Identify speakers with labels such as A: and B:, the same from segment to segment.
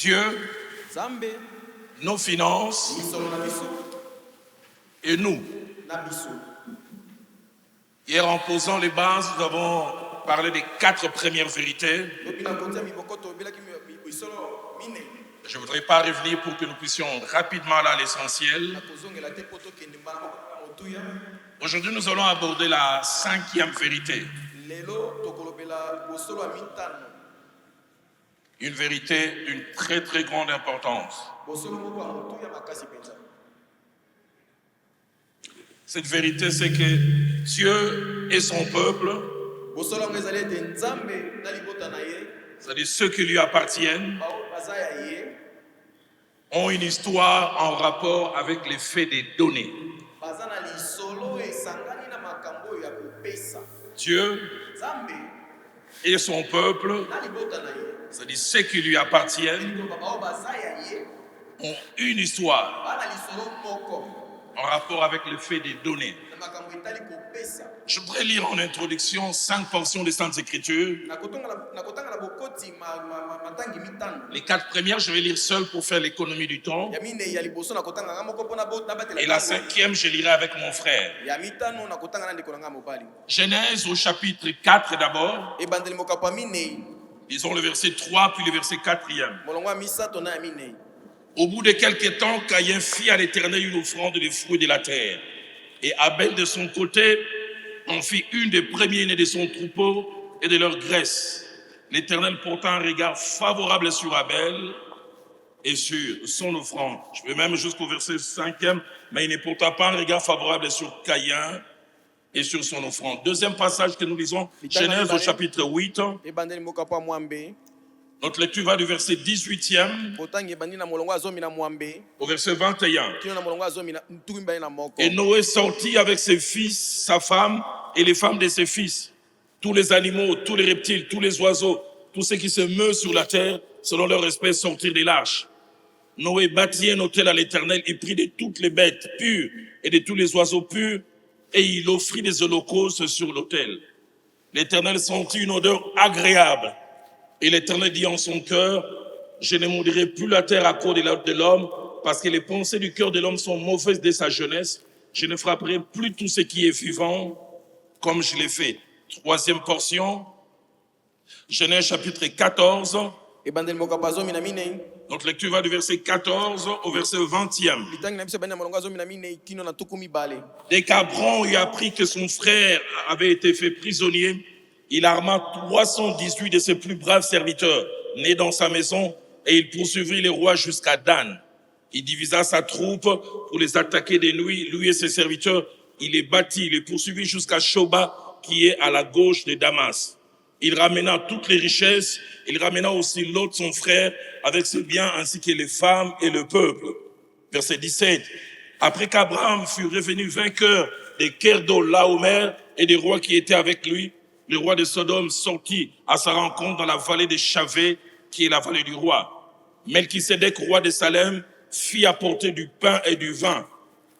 A: Dieu,
B: Zambe,
A: nos finances
B: misolo na biso,
A: et nous.
B: na biso.
A: Hier, en posant les bases, nous avons parlé des 4 premières vérités.
B: Lobi na kontia mibokoto obelaki misolo mine.
A: Je ne voudrais pas revenir pour que nous puissions rapidement aller à l'essentiel.
B: Na kozongela te poto kende mbala motuya.
A: Aujourd'hui, nous allons aborder la 5e vérité.
B: Lelo tokolobela bosolo a mitano.
A: Une vérité d'une très très grande importance.
B: Bosolo moko a motuya makasi penza.
A: Cette vérité, c'est que Dieu et son peuple,
B: Bosolo ngo ezali ete nzambe na libota na ye,
A: c'est-à-dire ceux qui lui appartiennent,
B: bao baza ya ye,
A: ont une histoire en rapport avec les faits des données.
B: baza na lisolo esangani na makambo ya kopesa.
A: Dieu
B: Nzambe
A: et son peuple,
B: na libota na ye,
A: c'est-à-dire ceux qui lui appartiennent,
B: liloba bao baza ya ye,
A: ont une histoire
B: bana lisolo moko
A: en rapport avec les faits des données.
B: na makambo etali kopesa.
A: Je voudrais lire en introduction 5 portions des Saintes Écritures.
B: Na kotanga na bokoti matangi mitano.
A: Les 4 premières, je vais lire seul pour faire l'économie du temps.
B: Ya mine ya liboso na kotanga nga moko pona batela.
A: Et la 5e, je lirai avec mon frère.
B: Ya mitano na kotanga na ndeko na nga mobali.
A: Genèse au chapitre 4 d'abord.
B: Ebandeli mokapa mine.
A: Disons le verset 3 puis le verset 4e.
B: Molongo ya misato na ya mine.
A: Au bout de quelques temps, Caïn fit à l'Éternel une offrande des fruits de la terre. Et Abel de son côté en fit une des premiers-nés de son troupeau et de leur graisse. L'Éternel porta un regard favorable sur Abel et sur son offrande. Je vais même jusqu'au verset 5e, mais il ne porta pas un regard favorable sur Caïn et sur son offrande. Deuxième passage que nous lisons, Genèse au chapitre 8.
B: Ebandeli mokapa mwambe.
A: Notre lecture va du verset 18e
B: Kotangi ebandi na molongo azomi na mwambe.
A: au verset 21.
B: Kino na molongo azomi na ntuimba na moko.
A: Et Noé sortit avec ses fils, sa femme et les femmes de ses fils. Tous les animaux, tous les reptiles, tous les oiseaux, tous ceux qui se meuvent sur la terre, selon leur espèce, sortirent des l'arche. Noé bâtit un autel à l'Éternel et prit de toutes les bêtes pures et de tous les oiseaux purs, et il offrit des holocaustes sur l'autel. L'Éternel sentit une odeur agréable. Et l'Éternel dit en son cœur, je ne maudиrai plus la terre à cause de l'homme, parce que les pensées du cœur de l'homme sont mauvaises dès sa jeunesse. Je ne frapperai plus tout ce qui est vivant, comme je l'ai fait. Troisième portion, Genèse chapitre 14.
B: Ebandeli mokapa azomi na mine.
A: Notre lecture va du verset 14 au verset 20e.
B: Litangi na biso ebandi na molongo azomi na mine kino na tuku mibale.
A: Dès qu'Abram eut appris que son frère avait été fait prisonnier, il arma 318 de ses plus braves serviteurs, nés dans sa maison, et il poursuivit les rois jusqu'à Dan. Il divisa sa troupe pour les attaquer de nuit, lui et ses serviteurs. Il les battit, il les poursuivit jusqu'à Shoba, qui est à la gauche de Damas. Il ramena toutes les richesses, il ramena aussi Lot, son frère, avec ses biens, ainsi que les femmes et le peuple. Verset 17. Après qu'Abraham fut revenu vainqueur de Kedorlaomer et des rois qui étaient avec lui, le roi de Sodome sortit à sa rencontre dans la vallée de Chavé, qui est la vallée du roi. Melchisédek, roi de Salem, fit apporter du pain et du vin.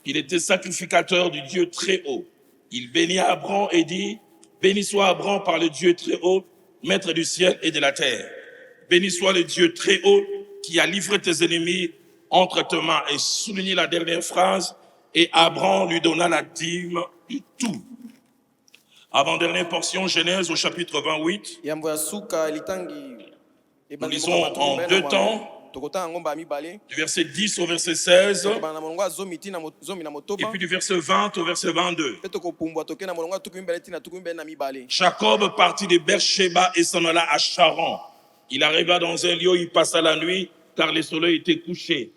A: Il était sacrificateur du Dieu très haut. Il bénit Abraham et dit, béni soit Abraham par le Dieu très haut, maître du ciel et de la terre. Béni soit le Dieu très haut qui a livré tes ennemis entre tes mains. Et souligné la dernière phrase, et Abraham lui donna la dîme du tout. Avant-dernière portion, Genèse au chapitre 28.
B: Yambo ya suka litangi.
A: Nous lisons en 2 temps,
B: Tokotanga ngomba ya mibale.
A: du verset 10 au verset 16,
B: Ebanda na molongo azomi tina zomi na
A: et
B: motoba.
A: puis du verset 20 au verset 22.
B: Pe tokopumbwa toke na molongo tuku mibale tina tuku mibale na mibale.
A: Jacob partit de Beersheba et s'en alla à Charan. Il arriva dans un lieu où il passa la nuit, car le soleil était couché.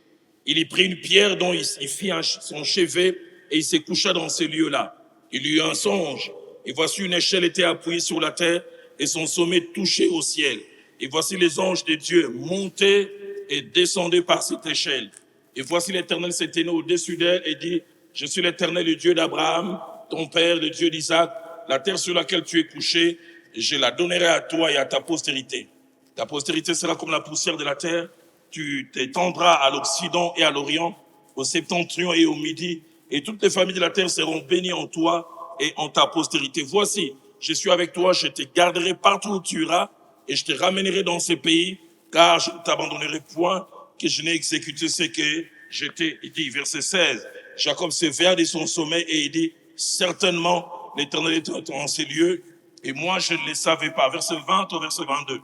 A: Il y prit une pierre dont il fit son chevet, et il se coucha dans ce lieu-là. Il eut un songe, et voici une échelle était appuyée sur la terre, et son sommet touchait au ciel. Et voici les anges de Dieu montaient et descendaient par cette échelle. Et voici l'Éternel se tenait au-dessus d'elle et dit, je suis l'Éternel, le Dieu d'Abraham, ton père, le Dieu d'Isaac. La terre sur laquelle tu es couché, je la donnerai à toi et à ta postérité. Ta postérité sera comme la poussière de la terre. Tu t'étendras à l'Occident et à l'Orient, au septentrion et au Midi, et toutes les familles de la terre seront bénies en toi et en ta postérité. Voici, je suis avec toi, je te garderai partout où tu iras, et je te ramènerai dans ces pays car je ne t'abandonnerai point, que je n'ai exécuté ce que je t'ai dit. Verset 16. Jacob s'éveilla de son sommeil et il dit, certainement l'Éternel est en ces lieux, et moi je ne le savais pas. Verset 20 au verset 22.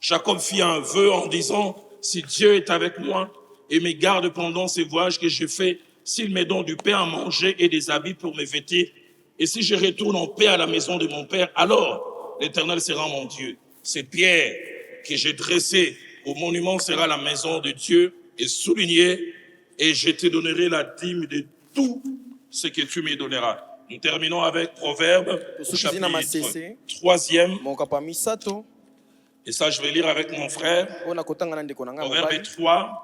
A: Jacob fit un vœu en disant, si Dieu est avec moi et me garde pendant ces voyages que je fais, s'il me donne du pain à manger et des habits pour me vêtir, et si je retourne en paix à la maison de mon père, alors l'Éternel sera mon Dieu. Ces pierres que j'ai dressées au monument sera la maison de Dieu et soulignée, et je te donnerai la dîme de tout ce que tu me donneras. Nous terminons avec Proverbe, chapitre 3e. Et ça, je vais lire avec mon frère. Proverbe 3,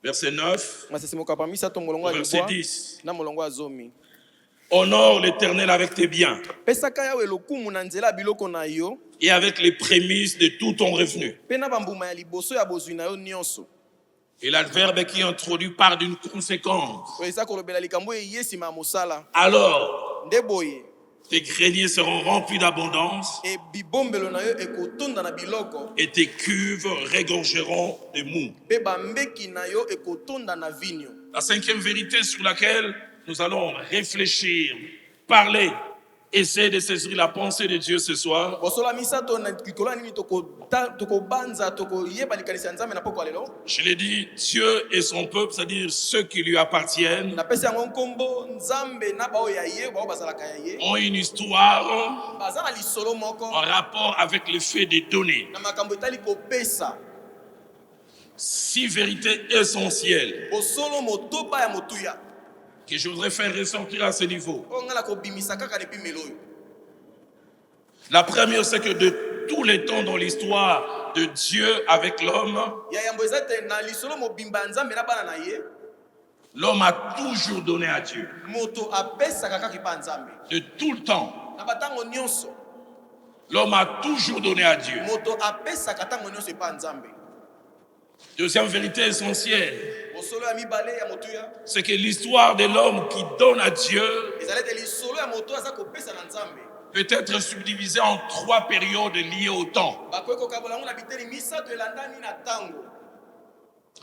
A: verset 9, verset 10. Honore l'Éternel avec tes biens et avec les prémices de tout ton revenu. Et l'adverbe qui introduit part d'une conséquence. Alors, tes greniers seront remplis d'abondance et tes cuves regorgeront de mou. La cinquième vérité sur laquelle nous allons réfléchir, parler, essayer de saisir la pensée de Dieu ce soir. Je l'ai dit, Dieu et son peuple, c'est-à-dire ceux qui lui appartiennent, ont une histoire en rapport avec le fait de donner. 6 vérités essentielles que je voudrais faire ressortir à ce niveau. La première, c'est que de tous les temps dans l'histoire de Dieu avec l'homme, l'homme a toujours donné à Dieu. De tout le temps, l'homme a toujours donné à Dieu. Deuxième vérité essentielle, c'est que l'histoire de l'homme qui donne à Dieu peut être subdivisée en 3 périodes liées au temps.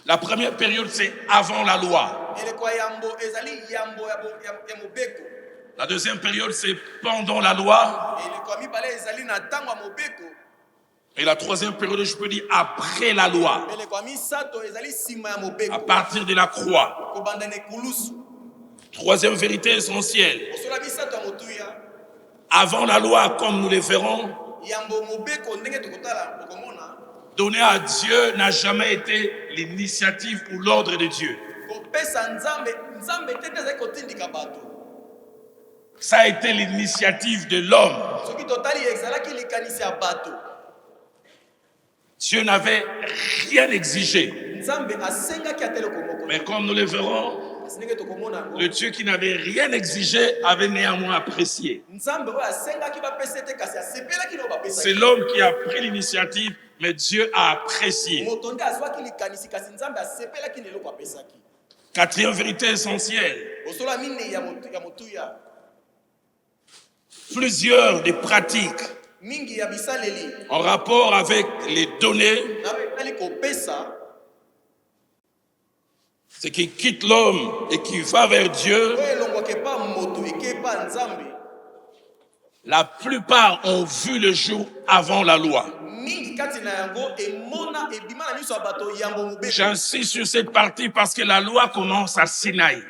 A: La première période, c'est avant la loi. La deuxième période, c'est pendant la loi. Et la troisième période, je peux dire après la loi, à partir de la croix. Troisième vérité essentielle. Avant la loi, comme nous le verrons, donner à Dieu n'a jamais été l'initiative ou l'ordre de Dieu. Ça a été l'initiative de l'homme. Dieu n'avait rien exigé. Mais comme nous le verrons, le Dieu qui n'avait rien exigé avait néanmoins apprécié. C'est l'homme qui a pris l'initiative, mais Dieu a apprécié. Quatrième vérité essentielle. Plusieurs des pratiques en rapport avec les données, c'est qui quitte l'homme et qui va vers Dieu. La plupart ont vu le jour avant la loi. J'insiste sur cette partie parce que la loi commence à Sinaï.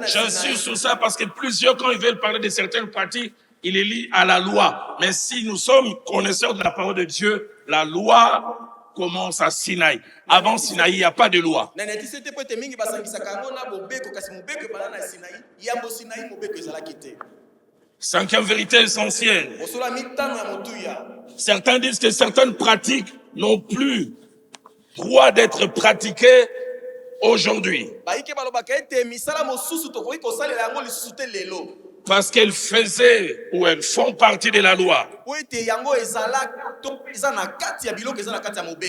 A: J'insiste sur ça parce que plusieurs, quand ils veulent parler de certaines pratiques, ils les lient à la loi. Mais si nous sommes connaisseurs de la parole de Dieu, la loi commence à Sinaï. Avant Sinaï, il n'y a pas de loi. Cinquième vérité essentielle. Certains disent que certaines pratiques n'ont plus droit d'être pratiquées aujourd'hui. Parce qu'elles faisaient ou elles font partie de la loi.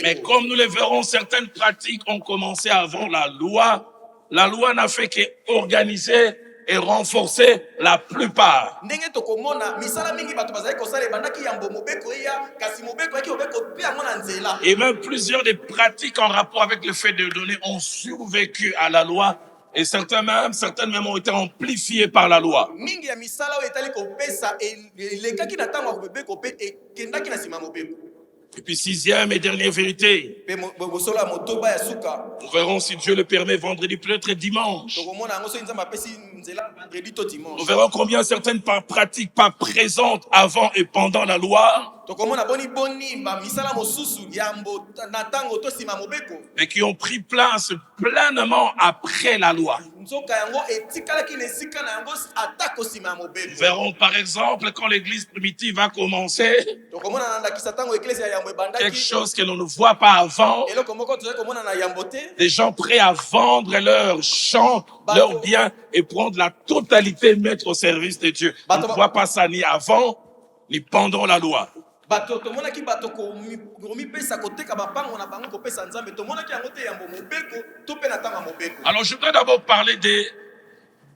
A: Mais comme nous le verrons, certaines pratiques ont commencé avant la loi. La loi n'a fait qu'organiser et renforcé la plupart.
B: ndenge tokomona misala mingi bato bazali kosala ebandaki yambo mobeko eya kasi mobeko yaki mobeko mpe yango na nzela.
A: Et même plusieurs des pratiques en rapport avec le fait de donner ont survécu à la loi. Et certaines même ont été amplifiées par la loi.
B: mingi ya misala oyo etali kopesa elekaki na ntango ya mobeko mpe ekendaki na nsima ya mobeko.
A: Et puis sixième et dernière vérité,
B: mpe bosolo ya motoba ya suka
A: nous verrons si Dieu le permet vendredi, peut-être dimanche.
B: tokomona yango soki nzambe apesi nzela vendredi to
A: Nous
B: dimanche.
A: verrons combien certaines pratiques pas présentes avant et pendant la loi,
B: tokomona boni misala mosusu yambo na ntango to nsima ya mobeko
A: mais qui ont pris place pleinement après la loi.
B: nzoka yango etikalaki na esika na yango atako nsima ya
A: Nous
B: mobeko.
A: verrons par exemple quand l'église primitive a commencé,
B: tokomona na ndakisa ntango eklesi ya yambo
A: quelque
B: ebandaki
A: chose que l'on ne voit pas avant,
B: eloko moko tozali komona na yambo te.
A: des gens prêts à vendre leurs champs, leurs biens et prendre la totalité, mettre au service de Dieu. On ne voit pas ça ni avant, ni pendant la loi.
B: bato tomonaki bato komipesa koteka bapango na bango kopesa nzambe tomonaki yango te yambo mobeko to mpe na ntango ya mobeko.
A: Alors je voudrais d'abord parler des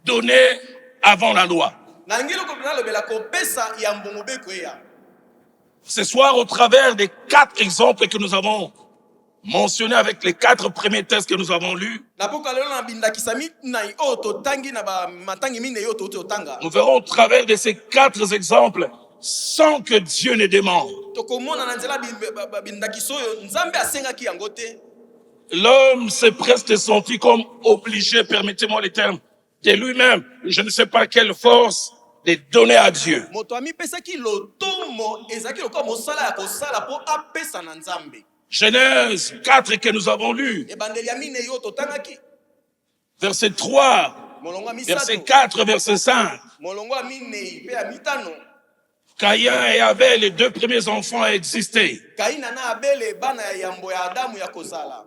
A: données avant la loi.
B: na ngi eloko nalobela kopesa yambo mobeko eya.
A: Ce soir, au travers des 4 exemples que nous avons mentionnés avec les 4 premiers textes que nous avons lus,
B: na poka lelo na bindakisa minai oyo totangi na matangi minei oyo touti otanga
A: nous verrons au travers de ces 4 exemples sans que Dieu ne demande.
B: tokomona na nzela bindakiso oyo nzambe asengaki yango te.
A: L'homme s'est presque senti comme obligé, permettez-moi les termes, de lui-même, je ne sais pas quelle force, de donner à Dieu.
B: moto amipesaki lotomo ezalaki lokola mosala ya kosala mpo apesa na nzambe.
A: Genèse 4 que nous avons lu,
B: ebandeli ya minei oyo totangaki
A: verset 3,
B: molongo ya
A: verset
B: misato
A: 4, verset 5.
B: molongo ya minei mpe ya mitano.
A: Caïn et Abel, les 2 premiers enfants, existaient.
B: kaina na abele bana ya yambo ya adamu ya kozala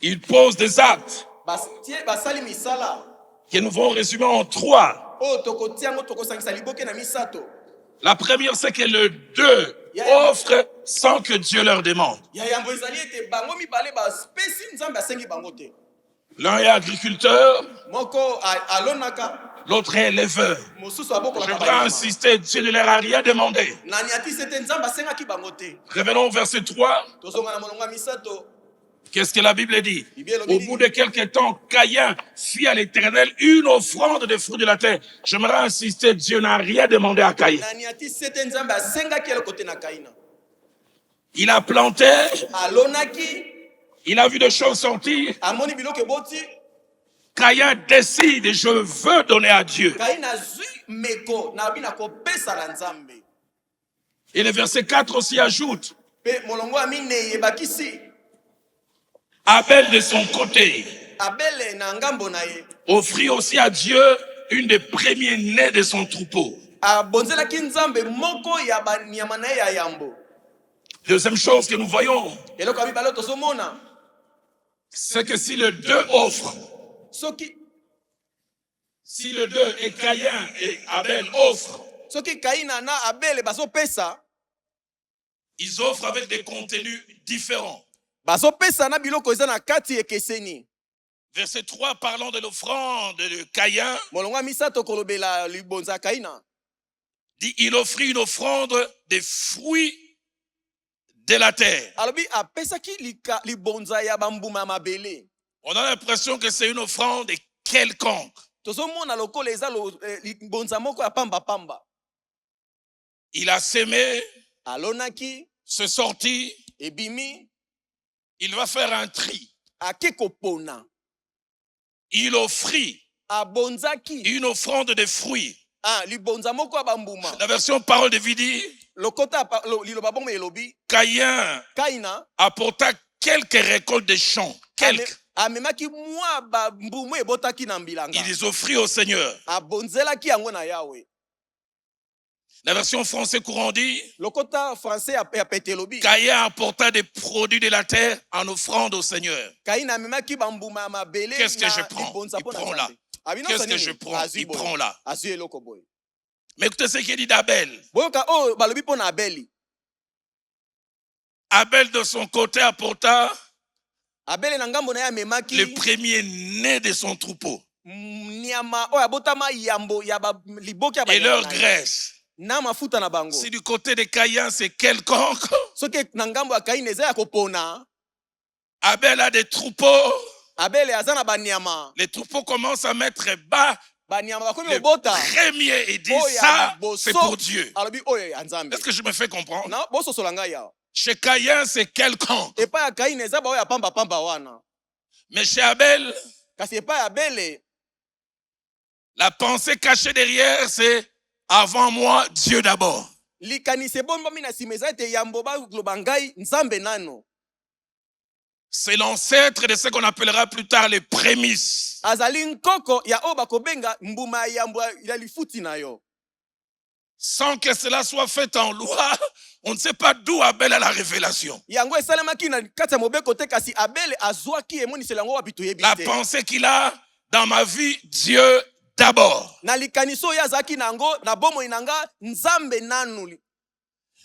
A: Ils posent des actes
B: basali misala
A: que nous vont résumer en 3.
B: oyo tokotia yango tokosangisa liboke na misato.
A: La première, c'est que les 2 offrent sans que Dieu leur demande.
B: ya yambo ezali ete bango mibale bapesi nzambe asengi bango te.
A: L'un est agriculteur,
B: moko alonaka
A: l'autre est éleveur.
B: mosusu
A: Je
B: abokolaka
A: voudrais
B: banyama.
A: insister, Dieu ne leur a rien demandé.
B: nani atisi ete nzambe asengaki bango te.
A: Revenons au verset 3.
B: tozonga na molongo ya misato.
A: Qu'est-ce que la Bible dit? Au bout de quelque temps, Caïn fit à l'Éternel une offrande des fruits de la terre. J'aimerais insister, Dieu n'a rien demandé à Caïn.
B: nani atisi ete nzambe asengaki eloko te na kaina.
A: Il a planté,
B: alonaki
A: il a vu des choses sortir.
B: amoni biloko eboti.
A: Caïn décide, je veux donner à Dieu.
B: kaina azwi meko na abi na kopesa na nzambe.
A: Et le verset 4 aussi ajoute,
B: mpe molongo ya minei ebakisi
A: Abel de son côté
B: abele na ngambo na ye
A: offrit aussi à Dieu une des premiers nés de son troupeau.
B: abonzelaki nzambe moko ya banyama na ye ya yambo.
A: Deuxième chose que nous voyons,
B: eloko ya mibale oyo tozomona
A: c'est que si les 2 offrent,
B: soki
A: si les 2 et Caïn et Abel offrent,
B: soki kaina na abele bazopesa
A: ils offrent avec des contenus différents.
B: bazopesa na biloko eza na kati ekeseni.
A: Verset 3, parlant de l'offrande de Caïn,
B: molongo ya misato kolobela libonza ya kaina
A: dit il offrit une offrande des fruits de la terre.
B: alobi apesaki libonza ya bambuma ya mabele.
A: On a l'impression que c'est une offrande quelconque.
B: tozomona lokola eza libonza moko ya pamba.
A: Il a sémé,
B: alonaki
A: c'est sorti,
B: ebimi
A: il va faire un tri.
B: ake kopona
A: Il offrit
B: abonzaki
A: une offrande de fruits.
B: libonza moko ya bambuma.
A: La version parole de vie dit,
B: lokota liloba bongo elobi
A: Caïn
B: kaina
A: apporta quelques récoltes de champs. Quelques.
B: amemaki mwa bambumu ebotaki na mbilanga.
A: Il les offrit au Seigneur.
B: abonzelaki yango na yawe.
A: La version français courant dit,
B: lokota français ya pete elobi
A: Caïn apporta des produits de la terre en offrande au Seigneur.
B: kaina amemaki bambuma ya mabele.
A: Qu'est-ce que je prends?
B: libonza
A: Il
B: mpo na
A: prend là.
B: Nzambe.
A: Qu'est-ce que je prends? Il prend là.
B: azwi eloko boye.
A: Mais écoutez ce qu'il dit d'Abel.
B: boyoka oyo balobi mpo na abeli.
A: Abel de son côté apporta
B: abele na ngambo na ye amemaki
A: le premier né de son troupeau.
B: nyama oyo abotama yambo ya liboki ya
A: et leur
B: banyama na ye.
A: graisse.
B: Na mafuta na bango.
A: Si du côté de Caïn, c'est quelconque,
B: Soki na ngambo ya Kaini eza ya kopona,
A: Abel a des troupeaux.
B: Abele aza na banyama.
A: Les troupeaux commencent à mettre bas
B: Banyama bakomi
A: le
B: obota.
A: premier et dit
B: Oyo ya
A: ça,
B: liboso,
A: c'est pour Dieu.
B: alobi oyo ya Nzambe.
A: Est-ce que je me fais comprendre?
B: Na bososola ngai awa.
A: Chez Caïn, c'est quelconque.
B: Epai ya Kaini eza ba oyo ya pamba wana.
A: Mais chez Abel,
B: Kasi epai ya Abele,
A: la pensée cachée derrière, c'est avant moi, Dieu d'abord.
B: likanisi ebombami na nsima eza ete yambo baloba ngai Nzambe nano.
A: C'est l'ancêtre de ce qu'on appellera plus tard les prémices.
B: Azali nkoko ya oyo bakobenga mbuma ya yambo ya lifuti na yo.
A: Sans que cela soit fait en loi, on ne sait pas d'où Abel a la révélation.
B: Yango esalemaki na kati ya mobeko te, kasi Abele azwaki emoniselo yango wapi toyebi
A: La
B: te.
A: pensée qu'il a dans ma vie, Dieu d'abord.
B: Na likanisi oyo azalaki nango na bomoi na nga Nzambe nanu.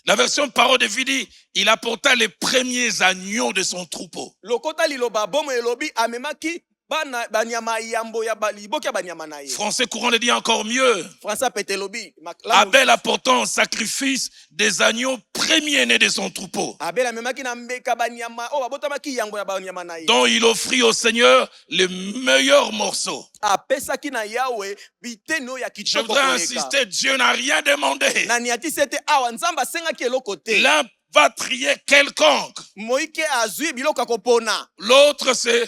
A: La version parole de vie dit, il apporta les premiers agneaux de son troupeau.
B: Lokota liloba bomoi elobi amemaki bana banyama yambo ya liboki ya banyama na ye.
A: Français courant le dit encore mieux.
B: François Petelobi.
A: Abel apportant en sacrifice des agneaux premiers-nés de son troupeau,
B: Abel amemaki na mbeka banyama o babotamaki yango ya banyama na ye.
A: dont il offrit au Seigneur le meilleur morceau.
B: Apesaki na Yawe biteni oyo ya
A: Je
B: kitoko
A: voudrais
B: koleka.
A: insister, Dieu n'a rien demandé.
B: Na niatisi ete awa Nzambe asengaki eloko te.
A: L'un va trier quelconque.
B: Moike azwi biloko ya kopona.
A: L'autre, c'est,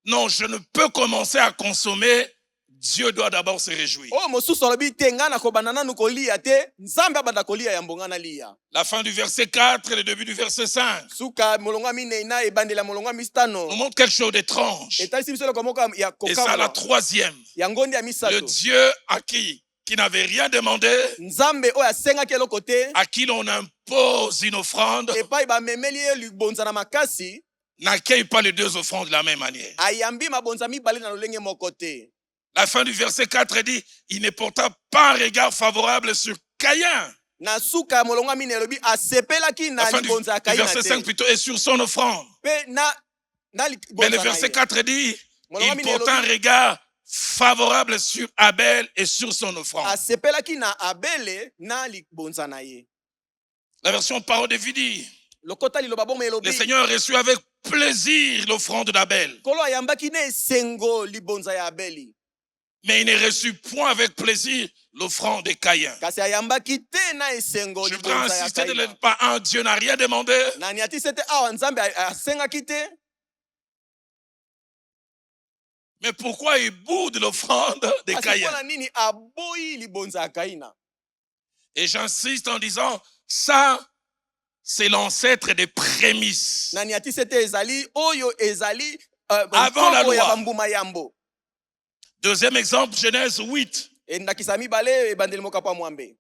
A: non, je ne peux commencer à consommer. Dieu doit d'abord se réjouir.
B: Oh mosusu alobi te nga na kobanda nanu kolia te, Nzambe abanda kolia yambo nga na lia.
A: La fin du verset 4 et le début du verset 5
B: Suka molonga minei na ebandela molonga mistano.
A: nous montre quelque chose d'étrange.
B: Etalisi biso eloko moko ya
A: Et ça, la
B: kokama.
A: troisième.
B: Yango ndi ya
A: Le
B: misato.
A: Dieu à qui n'avait rien demandé,
B: Nzambe oyo asengaki eloko te,
A: à qui l'on impose une offrande,
B: epai bamemeli ye libonza na makasi,
A: n'accueille pas les deux offrandes de la même manière.
B: ayambi mabonza mibale na lolenge moko te.
A: La fin du verset 4 dit, il ne porta pas un regard favorable sur Caïn.
B: Na suka ya molonga minei elobi asepelaki
A: La
B: na
A: fin du
B: libonza ya
A: verset
B: Kaina
A: 5
B: te.
A: plutôt est sur son offrande.
B: Pe na
A: Mais le
B: libonza na
A: verset
B: ye.
A: 4 dit,
B: Molonga
A: il
B: minei
A: porta un
B: elobi
A: regard favorable sur Abel et sur son offrande.
B: asepelaki na Abele na libonza na ye.
A: La version parole de vie dit,
B: Lokota liloba bomoi
A: le
B: elobi
A: Seigneur reçut avec plaisir l'offrande d'Abel,
B: kolo ayambaki na esengo libonza ya Abeli.
A: mais il ne reçut point avec plaisir l'offrande de Caïn.
B: Kasi ayambaki te na esengo
A: Je voudrais
B: libonza ya
A: insister de
B: Kaina.
A: ne pas un Dieu n'a rien demandé.
B: Na niatisi ete awa Nzambe asengaki te.
A: Mais pourquoi il boude l'offrande de
B: Kasi
A: Caïn?
B: mpona nini aboyi libonza ya Kaina?
A: Et j'insiste en disant, ça, c'est l'ancêtre des prémices.
B: Na niatisi ete ezali oyo ezali
A: Avant la
B: nkoko ya
A: loi.
B: bambuma yambo.
A: Deuxième exemple, Genèse 8,
B: Endakisa mibale ebandeli moko pa mwambe.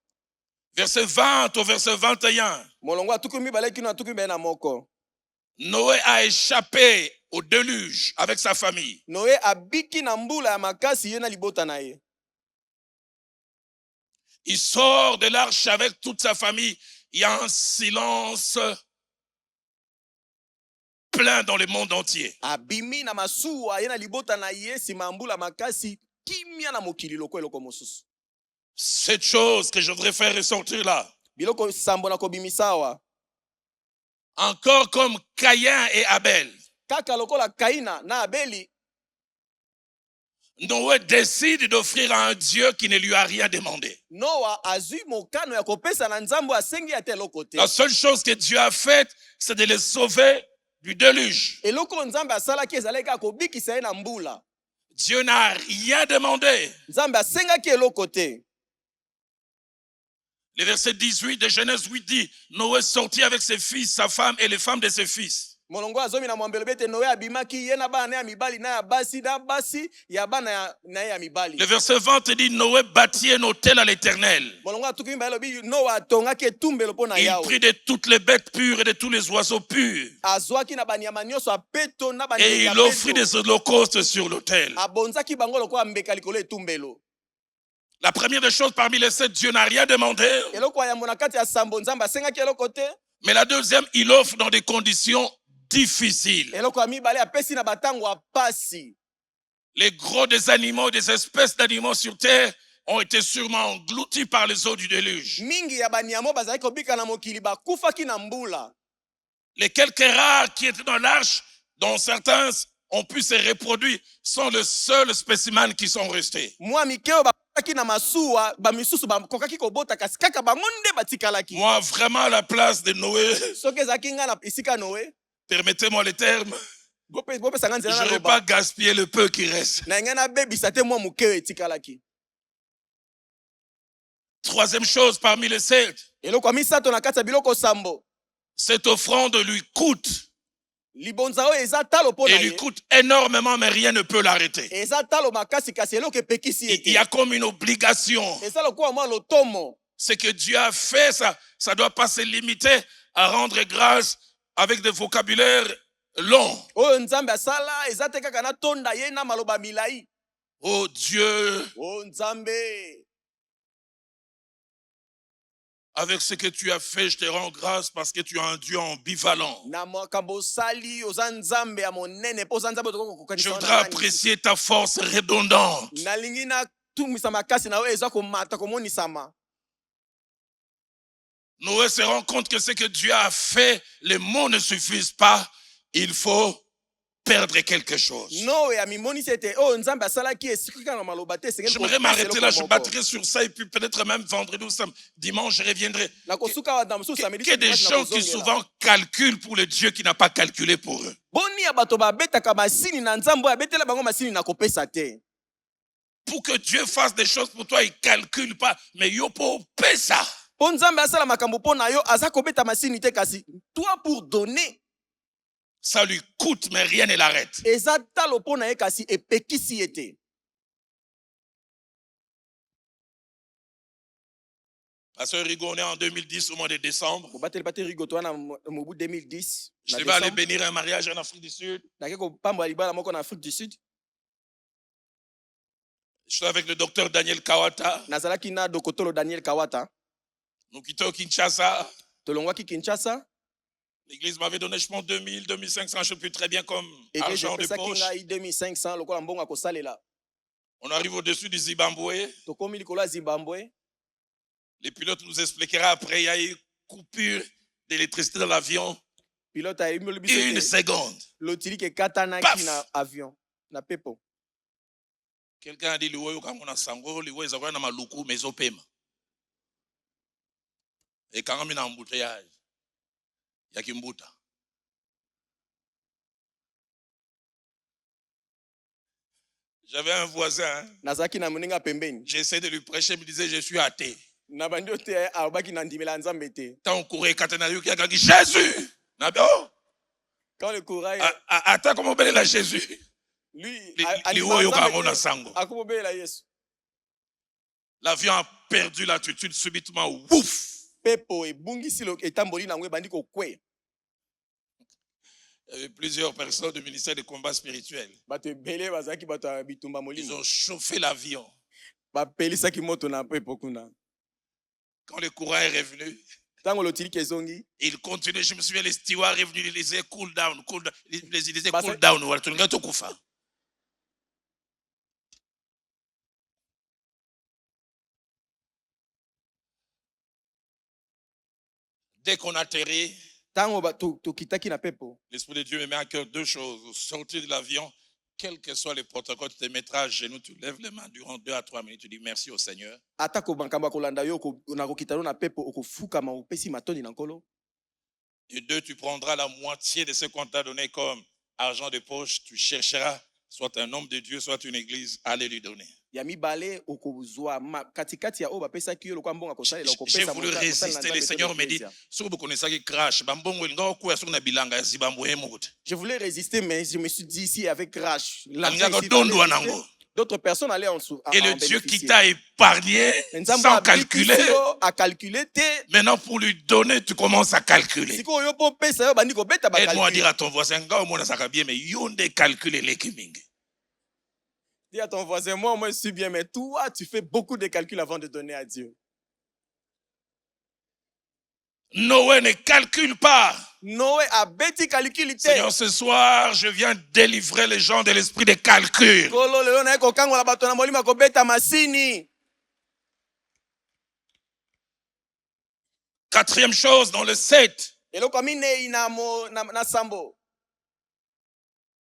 A: verset 20 au verset 21.
B: Molongo atuku mibale kino atuku mibale na moko.
A: Noé a échappé au déluge avec sa famille.
B: Noé abiki na mbula ya makasi ye na libota na ye.
A: Il sort de l'arche avec toute sa famille. Il y a un silence plein dans le monde entier.
B: Abimi na masuwa ye na libota na ye sima mbula makasi kimia na mokili loko eloko mosusu.
A: Cette chose que je voudrais faire ressortir là.
B: Biloko sambo na kobimisawa.
A: Encore comme Caïn et Abel.
B: Kaka lokola Kaina na Abeli.
A: Noé décide d'offrir à un Dieu qui ne lui a rien demandé.
B: Noa azui mokano ya kopesa na Nzambo asengi ate eloko te.
A: La seule chose que Dieu a faite, c'est de les sauver du déluge.
B: Eloko Nzambe asalaki ezalaki akobikisa ye na mbula.
A: Dieu n'a rien demandé.
B: Nzambe asengaki eloko te.
A: Le verset 18 de Genèse 8 dit, Noé sortit avec ses fils, sa femme et les femmes de ses fils.
B: Molongo azomi na mwambelo bete Noé abimaki ye na bana ya mibali na ya basi ya bana na ye ya mibali.
A: Le verset 20 dit, Noé bâtit un autel à l'Éternel.
B: Molongo atuki mibali lobi Noa atongaki etumbelo mpo na
A: Il
B: Yawe.
A: prit de toutes les bêtes pures et de tous les oiseaux purs.
B: Azwaki na banyama nyonso apeto na
A: Et
B: bandeke
A: il
B: ya
A: offrit
B: peto.
A: des holocaustes sur l'autel.
B: Abonzaki bango lokola mbeka likolo etumbelo.
A: La première des choses parmi les 7, Dieu n'a rien demandé.
B: Eloko ya mona kati ya sambo Nzambe asengaki eloko te.
A: Mais la deuxième, il offre dans des conditions difficiles.
B: Eloko ya mibale apesi na batango apasi.
A: Les gros des animaux, des espèces d'animaux sur terre ont été sûrement engloutis par les eaux du déluge.
B: mingi ya banyamo bazali kobika na mokili bakufaki na mbula.
A: Les quelques rares qui étaient dans l'arche, dont certains ont pu se reproduire, sont les seuls spécimens qui sont restés.
B: Mwa mikeo bakufaki na masuwa bamisusu bakokaki kobota kasi kaka bango nde batikalaki.
A: Moi, vraiment, à la place de Noé,
B: Soki ezalaki nga na esika Noe,
A: permettez-moi le terme,
B: bopesanga
A: je
B: nzela
A: ne
B: na
A: vais pas
B: loba.
A: gaspiller le peu qui reste.
B: Na nga nabebisa te mwa mokeo etikalaki.
A: Troisième chose parmi les 7,
B: Eloko ya misato na kati ya biloko sambo.
A: cette offrande lui coûte.
B: Libonza oyo eza talo mpo na
A: Elle lui
B: ye.
A: coûte énormément, mais rien ne peut l'arrêter.
B: Eza talo makasi kasi eloko epekisi
A: Il y
B: ete.
A: a comme une obligation.
B: Eza lokola mwa lotomo.
A: Ce que Dieu a fait, ça ne doit pas se limiter à rendre grâce avec des vocabulaires longs.
B: Oyo nzambe asala eza te kaka na tonda ye na maloba milai.
A: Oh Dieu,
B: O nzambe.
A: avec ce que tu as fait, je te rends grâce parce que tu es un Dieu ambivalent.
B: Na makambo osali oza nzambe ya monene mpo oza nzambe
A: Je
B: tokokokanisa
A: voudrais apprécier ta force redondante.
B: nalingi natumisa makasi na oyo eza komata komonisama.
A: Noé se rend compte que ce que Dieu a fait, les mots ne suffisent pas. Il faut perdre quelque chose.
B: No ya mimonisi ete oyo nzambe asalaki esiki kaka na maloba te esengeli
A: J'aimerais
B: kopesa
A: m'arrêter
B: eloko
A: là, je
B: moko.
A: battrai sur ça et puis peut-être même vendredi ou dimanche, je reviendrai.
B: Nakosuka wana mosusu samedi
A: Que des gens qui souvent calculent pour le Dieu qui n'a pas calculé pour eux.
B: boni ya bato babetaka masini na nzambe oyo abetela bango masini na kopesa te.
A: Pour que Dieu fasse des choses pour toi, il ne calcule pas. Mais yo pour ça.
B: Mpo nzambe asala makambo mpo na yo aza kobeta masini te kasi toi pour donner
A: Ça lui coûte, mais rien ne l'arrête.
B: eza talo mpo na ye kasi epekisi ye te.
A: Pasteur Rigaud, on est en 2010 au mois de décembre.
B: Bobateli bate rigoto wana mobu 2010
A: Je
B: na
A: devais aller
B: décembre.
A: bénir un mariage en Afrique du Sud.
B: Nake kopambola libala moko na Afrique du Sud.
A: Je suis avec le docteur Daniel Kawata.
B: Nazalaki na dokotolo Daniel Kawata.
A: Nous quittons Kinshasa.
B: Tolongwaki Kinshasa.
A: L'église m'avait donné, je pense, 2000, 2500, je ne sais plus très bien comme
B: Église
A: argent de
B: epesaki
A: poche.
B: ngai 2500 lokola mbongo kosalela.
A: On arrive au-dessus du Zimbabwe.
B: Tokomi likolo ya Zimbabwe.
A: Les pilotes nous expliquera après, il y a eu coupure d'électricité dans l'avion.
B: Pilote ayembi
A: Une seconde.
B: lotilike katanaki
A: Paf!
B: na avion na pepo.
A: Quelqu'un a dit, liwe yokamona sango, liwe zakwaya na maluku, mais opema. Et quand on a un embouteillage, il y a Kimbuta. J'avais un voisin,
B: Nazaki na moninga pembeni.
A: j'essaie de lui prêcher, il me disait, je suis athée.
B: Na bandi te abaki na ndimela nzambe te.
A: Tant on courait, Katenario qui a dit, Jésus! Oh!
B: Quand le courage
A: Attends, comment on appelle la Jésus?
B: lui
A: Liwe yokamona sango.
B: akobobela Yesu.
A: L'avion a perdu l'altitude subitement. Ouf!
B: Pepo ebungisi etamboli nango ebandi kokwe.
A: Il y avait plusieurs personnes du ministère des combats spirituels.
B: Bato ebele bazaki bato ya bitumba
A: Ils
B: molimo.
A: ont chauffé l'avion.
B: Bapelisaki moto na pepo kuna.
A: Quand le courant est revenu,
B: Tango lotilike ezongi.
A: il continue. Je me souviens, les stewards sont revenus, ils disaient cool down, cool down. Ils disaient
B: Bah,
A: cool
B: ça-
A: down. Voilà, tout le monde est au coup. Dès qu'on atterrit,
B: Tango tokitaki na pepo.
A: l'Esprit de Dieu me met à cœur deux choses. Au sortir de l'avion, quel que soit le protocole, tu te mettras à genoux, tu lèves les mains durant 2 à 3 minutes, tu dis merci au Seigneur.
B: Atako makambo kolanda yo na kokitano na pepo okofukama opesi matondi na nkolo.
A: Et 2, tu prendras la moitié de ce qu'on t'a donné comme argent de poche, tu chercheras soit un homme de Dieu, soit une église, allez lui donner.
B: Ya mibale okozwa katikati ya oyo bapesaki yo lokwa mbongo kosalela
A: J'ai
B: okopesa
A: voulu résister. Le Seigneur me dit, si vous connaissez qui crash, bambongo linga okuya sur na bilanga ya Zimbabwe mokote.
B: je voulais résister, mais je me suis dit ici avec crash.
A: Linga ko dondo anango.
B: D'autres personnes allaient en dessous.
A: Et le Dieu qui t'a épargné sans calculer,
B: à calculer te.
A: maintenant pour lui donner, tu commences à calculer.
B: Siko yo po pesa yo bandi ko beta ba
A: Aide-moi à dire
B: calculer.
A: à ton voisin, nga omona saka bien, mais yonde calculer les kimingi.
B: Dis à ton voisin, moi je suis bien, mais toi tu fais beaucoup de calculs avant de donner à Dieu.
A: Noé ne calcule pas.
B: Noé abeti calcul te.
A: Seigneur, ce soir, je viens délivrer les gens de l'esprit de calcul.
B: Kolo lelo na kokangola bato na molima kobeta masini.
A: Quatrième chose, dans le 7,
B: Eloko minei na sambo.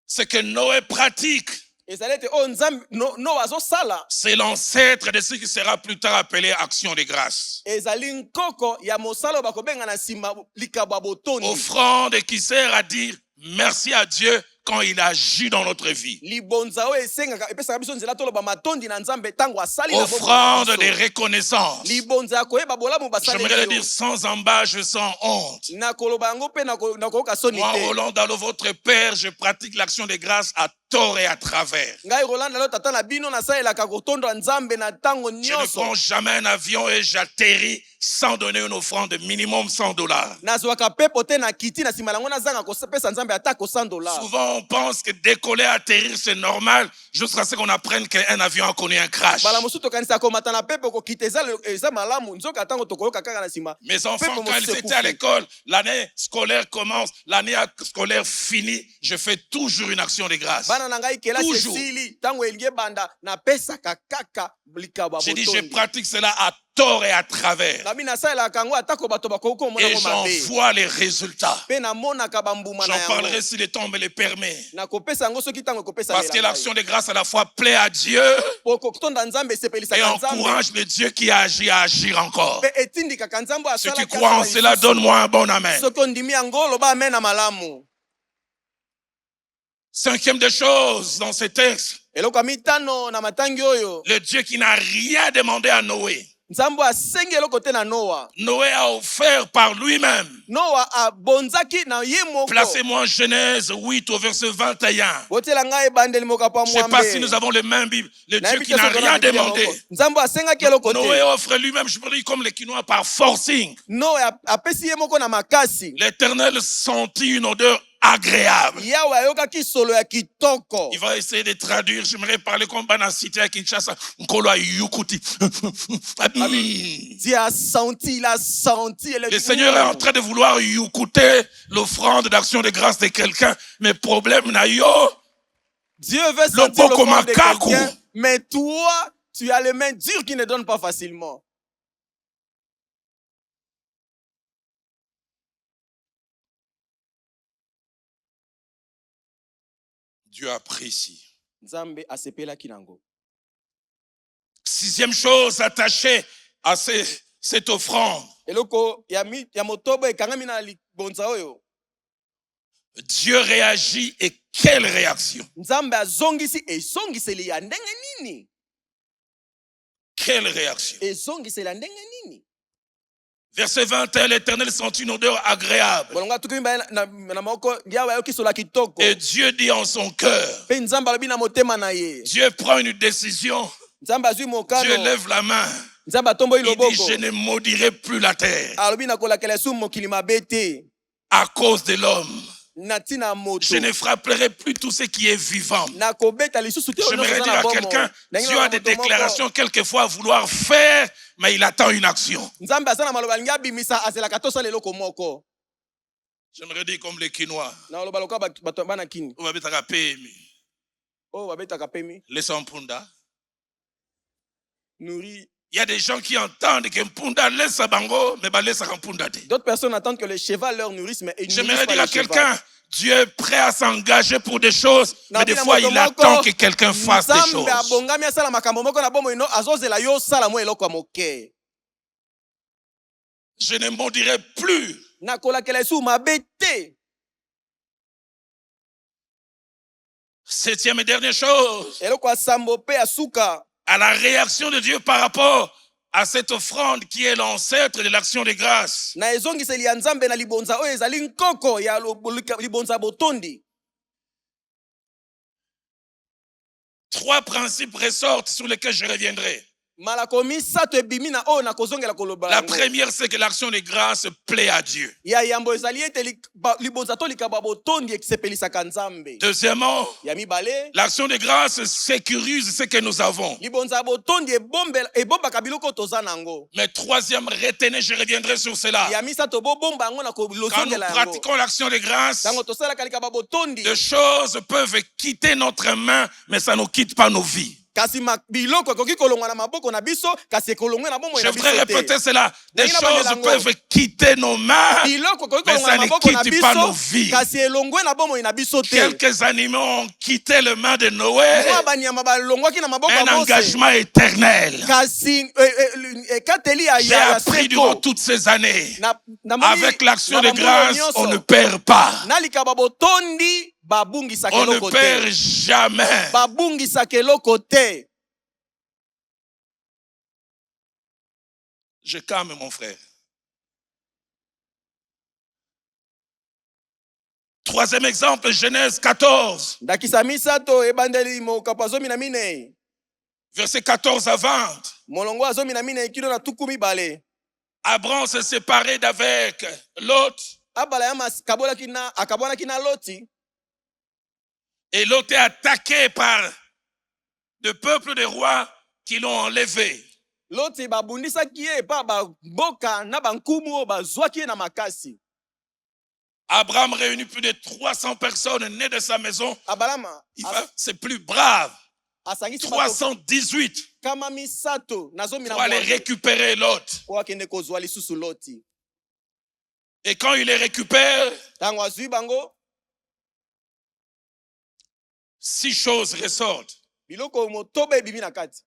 A: c'est que Noé pratique.
B: Ezalete o nzambe no azosala.
A: C'est l'ancêtre de ce qui sera plus tard appelé action de grâce.
B: Ezali nkoko ya mosala bakobenga na sima likabo botondi.
A: Offrande qui sert à dire merci à Dieu quand il agit dans notre vie.
B: Libonza o esengaka epesaka biso nzela toloba matondi na nzambe tango asali na bobo.
A: Offrande de reconnaissance.
B: Libonza koyeba bolamu basali.
A: J'aimerais le dire sans embâche, sans honte.
B: Na koloba yango pe na koyoka soni te.
A: Moi, Roland Dalo, votre père, je pratique l'action de grâce à tort et à travers.
B: Ngai Roland Dalo tata na bino na saelaka kotondo nzambe na tango
A: Je ne
B: nyonso.
A: prends jamais un avion et j'atterris sans donner une offrande de minimum $100.
B: Nazwaka pepo te na kiti na sima nango nazanga kopesa nzambe atako $100.
A: Souvent, on pense que décoller, atterrir, c'est normal, jusqu'à ce qu'on apprenne qu'un avion a connu un crash.
B: Bala mosusu tokanisa komata na pepo kokita eza malamu nzoka tango tokoyoka kaka na sima.
A: Mes enfants, quand ils étaient à l'école, l'année scolaire commence, l'année scolaire finit, je fais toujours une action de grâce.
B: Bana na ngai kelasi
A: Toujours.
B: esili tango elingi banda na pesa kaka likabo
A: J'ai dit, je
B: botondi.
A: pratique cela à tort et à travers.
B: Na bina saelaka yango atako bato bakoko mona
A: Et
B: ngo
A: j'en
B: mabe.
A: vois les résultats.
B: Pe na monaka bambuma na
A: J'en
B: yango.
A: parlerai si le temps me le permet.
B: Na kopesa yango soki tango kopesa
A: Parce que l'action de grâce à la fois plaît à Dieu
B: kotonda nzambe sepelisa
A: et
B: nzambe.
A: encourage le Dieu qui agit à agir encore.
B: Pe etindika nzambe
A: Si
B: asala.
A: tu crois en cela, donne-moi un bon amen.
B: Soki ondimi yango loba amen na malamu.
A: Cinquième des choses dans ce texte,
B: Eloko ya mitano na matangi oyo.
A: le Dieu qui n'a rien demandé à Noé.
B: Nzambe asengi eloko te na Noa.
A: Noé a offert par lui-même.
B: Noa abonzaki na ye moko.
A: Placez-moi en Genèse 8 au verset 21.
B: Botela ngai ebandeli moko pa
A: Je ne sais
B: mwambe.
A: pas si nous avons le même Bible. Le
B: Na
A: Dieu
B: yebi
A: qui
B: te
A: n'a
B: soki
A: rien
B: na Biblia
A: demandé.
B: moko. Nzambe asengaki eloko
A: Noé
B: te.
A: offre lui-même, je peux dire comme les Quinois, par forcing.
B: Noa apesi ye moko na makasi.
A: L'Éternel sentit une odeur agréable.
B: Yawe ayokaki solo ya kitoko.
A: Il va essayer de traduire. J'aimerais parler comme Banacité à Kinshasa. Nkolo a Yukuti.
B: Dieu a senti, il a senti.
A: Le Seigneur est en train de vouloir youcouter l'offrande d'action de grâce de quelqu'un. Mais problème n'a yo.
B: Dieu veut sentir
A: boko
B: l'offrande de
A: makaku.
B: quelqu'un. Mais toi, tu as les mains dures qui ne donnent pas facilement.
A: Dieu apprécie.
B: Nzambe asepelaki nango.
A: Sixième chose attachée à cette offrande.
B: Eloko ya motobo ekangami na libonza oyo.
A: Dieu réagit et quelle réaction?
B: Nzambe azongisi ezongiseli ya ndenge nini?
A: Quelle réaction?
B: Ezongiseli ya ndenge nini?
A: Verset 21, l'Éternel sentit une odeur agréable.
B: Bolonga tukimba na moko yawe ayoki solo kitoko.
A: Et Dieu dit en son cœur.
B: Pe nzambe alobi na motema na ye.
A: Dieu prend une décision.
B: Nzambe azwi mokano.
A: Dieu lève la main.
B: Nzambe atomboyi
A: Il dit,
B: loboko.
A: je ne maudirai plus la terre
B: Alobi na kolakela su mokili mabe te.
A: à cause de l'homme.
B: Na tina moto.
A: Je ne frapperai plus tout ce qui est vivant.
B: Na kobeta lisusu te.
A: J'aimerais dire à quelqu'un, Dieu a des déclarations quelquefois à vouloir faire, mais il attend une action.
B: Nzambe asana maloba lingi abimisa azelaka tosala eloko moko.
A: J'aimerais dire comme les Quinois.
B: Na loba loka bato bana kini.
A: On va mettre à PMI.
B: Oh babetaka pemi.
A: Laissons Mpunda.
B: Nourri.
A: Il y a des gens qui entendent que Mpunda laisse à Bango, mais laisse à Mpunda.
B: D'autres personnes attendent que le cheval leur nourrisse, mais ils nourrissent
A: J'aimerais
B: pas
A: dire à
B: le cheval.
A: quelqu'un, Dieu est prêt à s'engager pour des choses, mais des fois il attend que quelqu'un fasse des choses.
B: Abongami asala makambo moko na bomo ino azozela yo sala mo eloko moke.
A: Je ne maudirai plus.
B: Na kolakela su mabete.
A: Septième et dernière chose.
B: Eloko asambo pe asuka.
A: À la réaction de Dieu par rapport à cette offrande qui est l'ancêtre de l'action de grâce.
B: Na ezongiseli ya nzambe na libonza oyo ezali nkoko ya libonza botondi.
A: Trois principes ressortent sur lesquels je reviendrai.
B: malako misato ebimi na oyo nakozongela koloba
A: La
B: yango.
A: première, c'est que l'action de grâce plaît à Dieu.
B: Ya yambo ezali ete libonza to likaba botondi ekisepelisaka nzambe.
A: Deuxièmement,
B: Ya mibale,
A: l'action de grâce sécurise ce que nous avons.
B: libonza botondi ebombaka biloko toza nango.
A: Mais troisième, retenez, je reviendrai sur cela.
B: Ya misato bobomba yango na
A: Quand nous
B: kolozongela yango.
A: pratiquons l'action de grâce,
B: Tango tosalaka likaba botondi.
A: des choses peuvent quitter notre main, mais ça ne quitte pas nos vies.
B: Kasi biloko ekoki kolongwa na maboko na biso, kasi ekolongwe na bomoi
A: Je
B: na
A: voudrais
B: biso te.
A: répéter cela. Des
B: Ndenge na
A: choses
B: bandelango.
A: peuvent quitter nos mains,
B: Biloko ekoki
A: mais
B: kolongwa
A: ça
B: na
A: ne
B: maboko na
A: quitte pas nos
B: biso,
A: vies.
B: kasi elongwe na bomoi na biso te.
A: Quelques animaux ont quitté les mains de Noé.
B: Mwa banyama balongwaki na maboko
A: Un
B: ya Mose.
A: engagement éternel.
B: Kasi ekateli
A: J'ai
B: ya
A: appris durant
B: seko.
A: toutes ces années.
B: Namoni
A: Avec l'action de
B: makambo
A: grâce,
B: nyonso.
A: on ne perd pas.
B: Na likaba botondi babungisaka
A: On ne
B: eloko
A: perd
B: te.
A: jamais.
B: Babungisaka eloko te.
A: Je calme mon frère. Troisième exemple, Genèse 14,
B: Ndakisa misato ebandeli mokapo azomi na minei.
A: verset 14 à 20.
B: Molongo azomi na minei kino na tuku mibale.
A: Abraham s'est séparé d'avec Lot,
B: Abala ya akabwanaki na Loti.
A: et Lot est attaqué par le peuple des rois qui l'ont enlevé.
B: Loti babundisaki ye pa baboka na bankumu oyo bazwaki ye na makasi.
A: Abraham réunit plus de 300 personnes nées de sa maison.
B: Abalama
A: C'est plus brave.
B: asangisi
A: 318
B: kama misato nazomi na
A: pour aller récupérer Lot.
B: po akende kozwa lisusu Loti.
A: Et quand il les récupère,
B: Tango azwi bango
A: 6 choses ressortent.
B: biloko motoba ebimi na kati.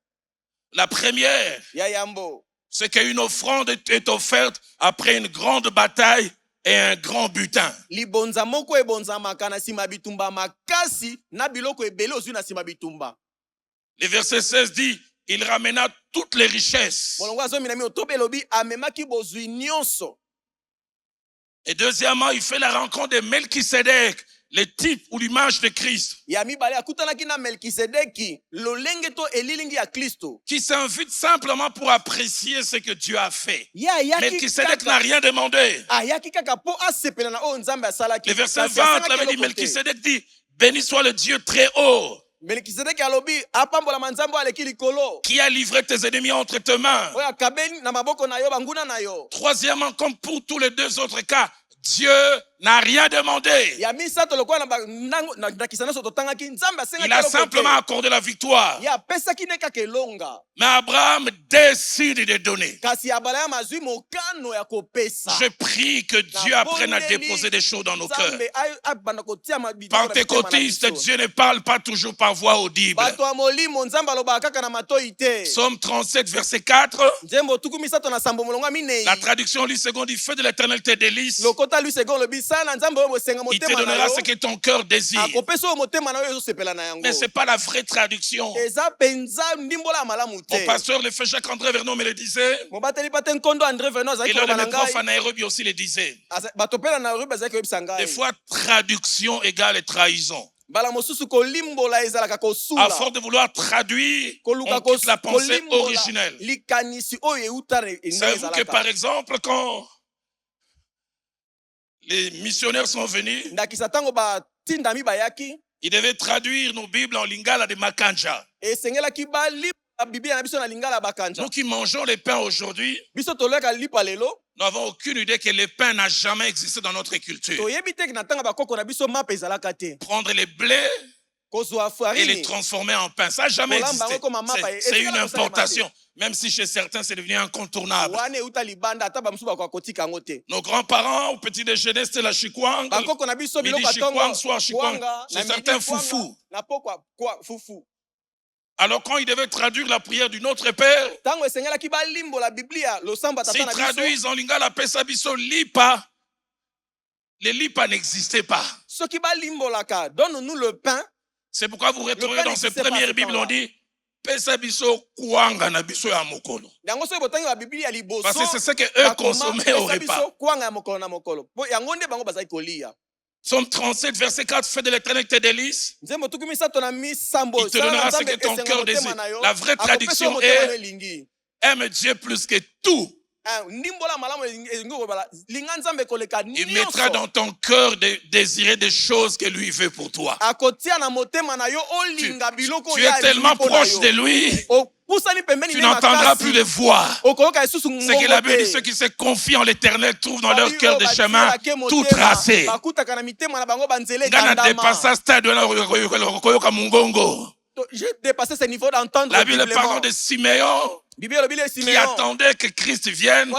A: La première,
B: Ya yambo
A: c'est qu'une offrande est offerte après une grande bataille et un grand butin.
B: libonza moko ebonzamaka na nsima bitumba makasi na biloko ebele ozwi na nsima bitumba.
A: Le verset 16 dit, il ramena toutes les richesses.
B: Molongo azomi na mi otoba elobi amemaki bozwi nyonso.
A: Et deuxièmement, il fait la rencontre de Melchisedec, le type ou l'image de Christ,
B: Ya mibale akutanaki na Melkisedeki lolenge to elilingi ya Kristo.
A: qui s'invite simplement pour apprécier ce que Dieu a fait.
B: Ya yaki
A: Melchisedec n'a
B: kaka
A: rien demandé.
B: ayaki kaka po asepela na oyo Nzambe asalaki.
A: Le verset
B: Kasi
A: 20,
B: asalaki
A: l'avait dit,
B: eloko te.
A: Melchisedec dit, béni soit le Dieu très haut,
B: Melkisedeki alobi apambola Nzambe aleki likolo.
A: qui a livré tes ennemis entre tes mains.
B: Oyo akabeni na maboko na yo banguna na yo.
A: Troisièmement, comme pour tous les deux autres cas, Dieu n'a rien demandé.
B: Ya misato lokola na kisana so totangaki Nzambe
A: Il a
B: asengaki
A: simplement
B: eloko
A: accordé la victoire.
B: te. Ya pesaki ne kaka elonga.
A: Mais Abraham décide de donner.
B: Kasi Abraham azwi mokano ya kopesa.
A: Je prie que Dieu apprenne à déposer des choses dans nos cœurs.
B: Nzambe abanda kotia mabitiko na
A: Pentecôtiste,
B: bitema na biso.
A: Dieu ne parle pas toujours par voix audible.
B: Bato ya molimo Nzambe alobaka kaka na matoi te.
A: Psaume 37, verset 4.
B: Nzembo tuku misato na sambo molongo minei.
A: La traduction lit seconde, du feu de l'éternel tes délices.
B: Lokota lui second lobi sana Nzambe oyo bosenga
A: Il te
B: motema na
A: donnera
B: yo.
A: ce que ton cœur désire.
B: Akopesa oyo motema na yo ezosepela na yango.
A: Mais ce n'est pas la vraie traduction.
B: Eza penza ndimbola ya malamu
A: Mon
B: te.
A: pasteur, le frère Jacques-André Vernon me le disait.
B: Mobateli pate nkondo André Vernon azalaki
A: Et le
B: koloba na
A: prof
B: ngai.
A: en Nairobi aussi le disait.
B: Bato pe na Nairobi bazalaki koyebisa ngai.
A: Des fois, traduction égale trahison.
B: Mbala mosusu kolimbola ezalaka
A: À
B: kosula.
A: force de vouloir traduire,
B: Koluka
A: on quitte la pensée
B: kolimbola
A: originelle.
B: likanisi oyo euta
A: Savez-vous que par exemple, quand les missionnaires sont venus,
B: ndakisa ntango batindami bayaki
A: ils devaient traduire nos Bibles en lingala de Makanja.
B: esengelaki balimba biblia na biso na lingala bakanja.
A: Nous qui mangeons les pains aujourd'hui,
B: Biso toleka lipa lelo.
A: nous n'avons aucune idée que le pain n'a jamais existé dans notre culture.
B: Toyebi te na ntango bakoko na biso mapa ezalaka te.
A: Prendre les blés
B: Kozwa
A: et les
B: farini.
A: transformer en pain, ça n'a jamais
B: Kolamba
A: existé.
B: yango koma mapa,
A: C'est une
B: esika na kosala
A: importation, même si chez certains c'est devenu incontournable.
B: Wane euta libanda ata bamusu bakotika yango te.
A: Nos grands-parents, au petit déjeuner, c'était la chikwang.
B: Bakoko na biso
A: Midi
B: biloko
A: chikwang,
B: atongo.
A: soir chikwang.
B: Kwanga,
A: Chez
B: na midi
A: certains,
B: kwanga,
A: foufou.
B: Na pokwa kwa fufu.
A: Alors quand ils devaient traduire la prière du Notre Père,
B: Tango esengelaki balimbola Biblia losambo tata
A: s'ils
B: na biso.
A: traduisent en lingala pesa biso lipa, les lipa n'existaient pas.
B: Soki balimbolaka, donne-nous le pain.
A: C'est pourquoi vous retrouverez
B: pain
A: dans ces
B: n'existait pas à
A: premières
B: ce
A: Bibles,
B: temps-là.
A: on dit pesa biso kwanga na biso ya mokolo.
B: Yango soki botangi ba Biblia liboso.
A: Parce que c'est ce que eux consommaient au repas.
B: Kwanga ya mokolo na mokolo. Po yango nde bango bazali kolia.
A: Psaume 37, verset 4, fais de l'Éternel tes délices. Il te donnera ce que ton cœur désire. La vraie traduction est aime Dieu plus que tout. Il mettra dans ton cœur de désirer des choses que lui veut pour toi. Tu es tellement proche de lui, tu n'entendras plus les voix. C'est que la Bible dit, ceux qui se confient en l'Éternel trouvent dans leur cœur des chemins tout tracés.
B: J'ai dépassé ce niveau d'entendre.
A: La Bible parle de Siméon qui attendait que Christ vienne. Il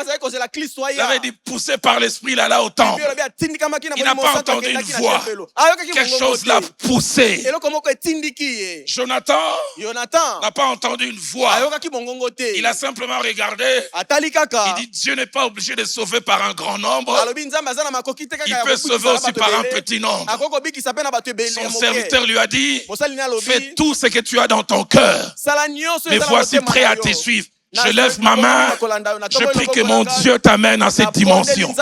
A: avait dit poussé par l'Esprit là au temple. Il n'a pas entendu une voix. Quelque chose l'a poussé. Jonathan n'a pas entendu une voix. Il a simplement regardé. Il dit Dieu n'est pas obligé de sauver par un grand nombre. Il peut sauver aussi par un petit nombre. Son serviteur lui a dit fais tout ce que tu as dans ton cœur. Mais voici prêt à te suivre. Je lève ma main, je prie que mon Dieu t'amène à cette dimension.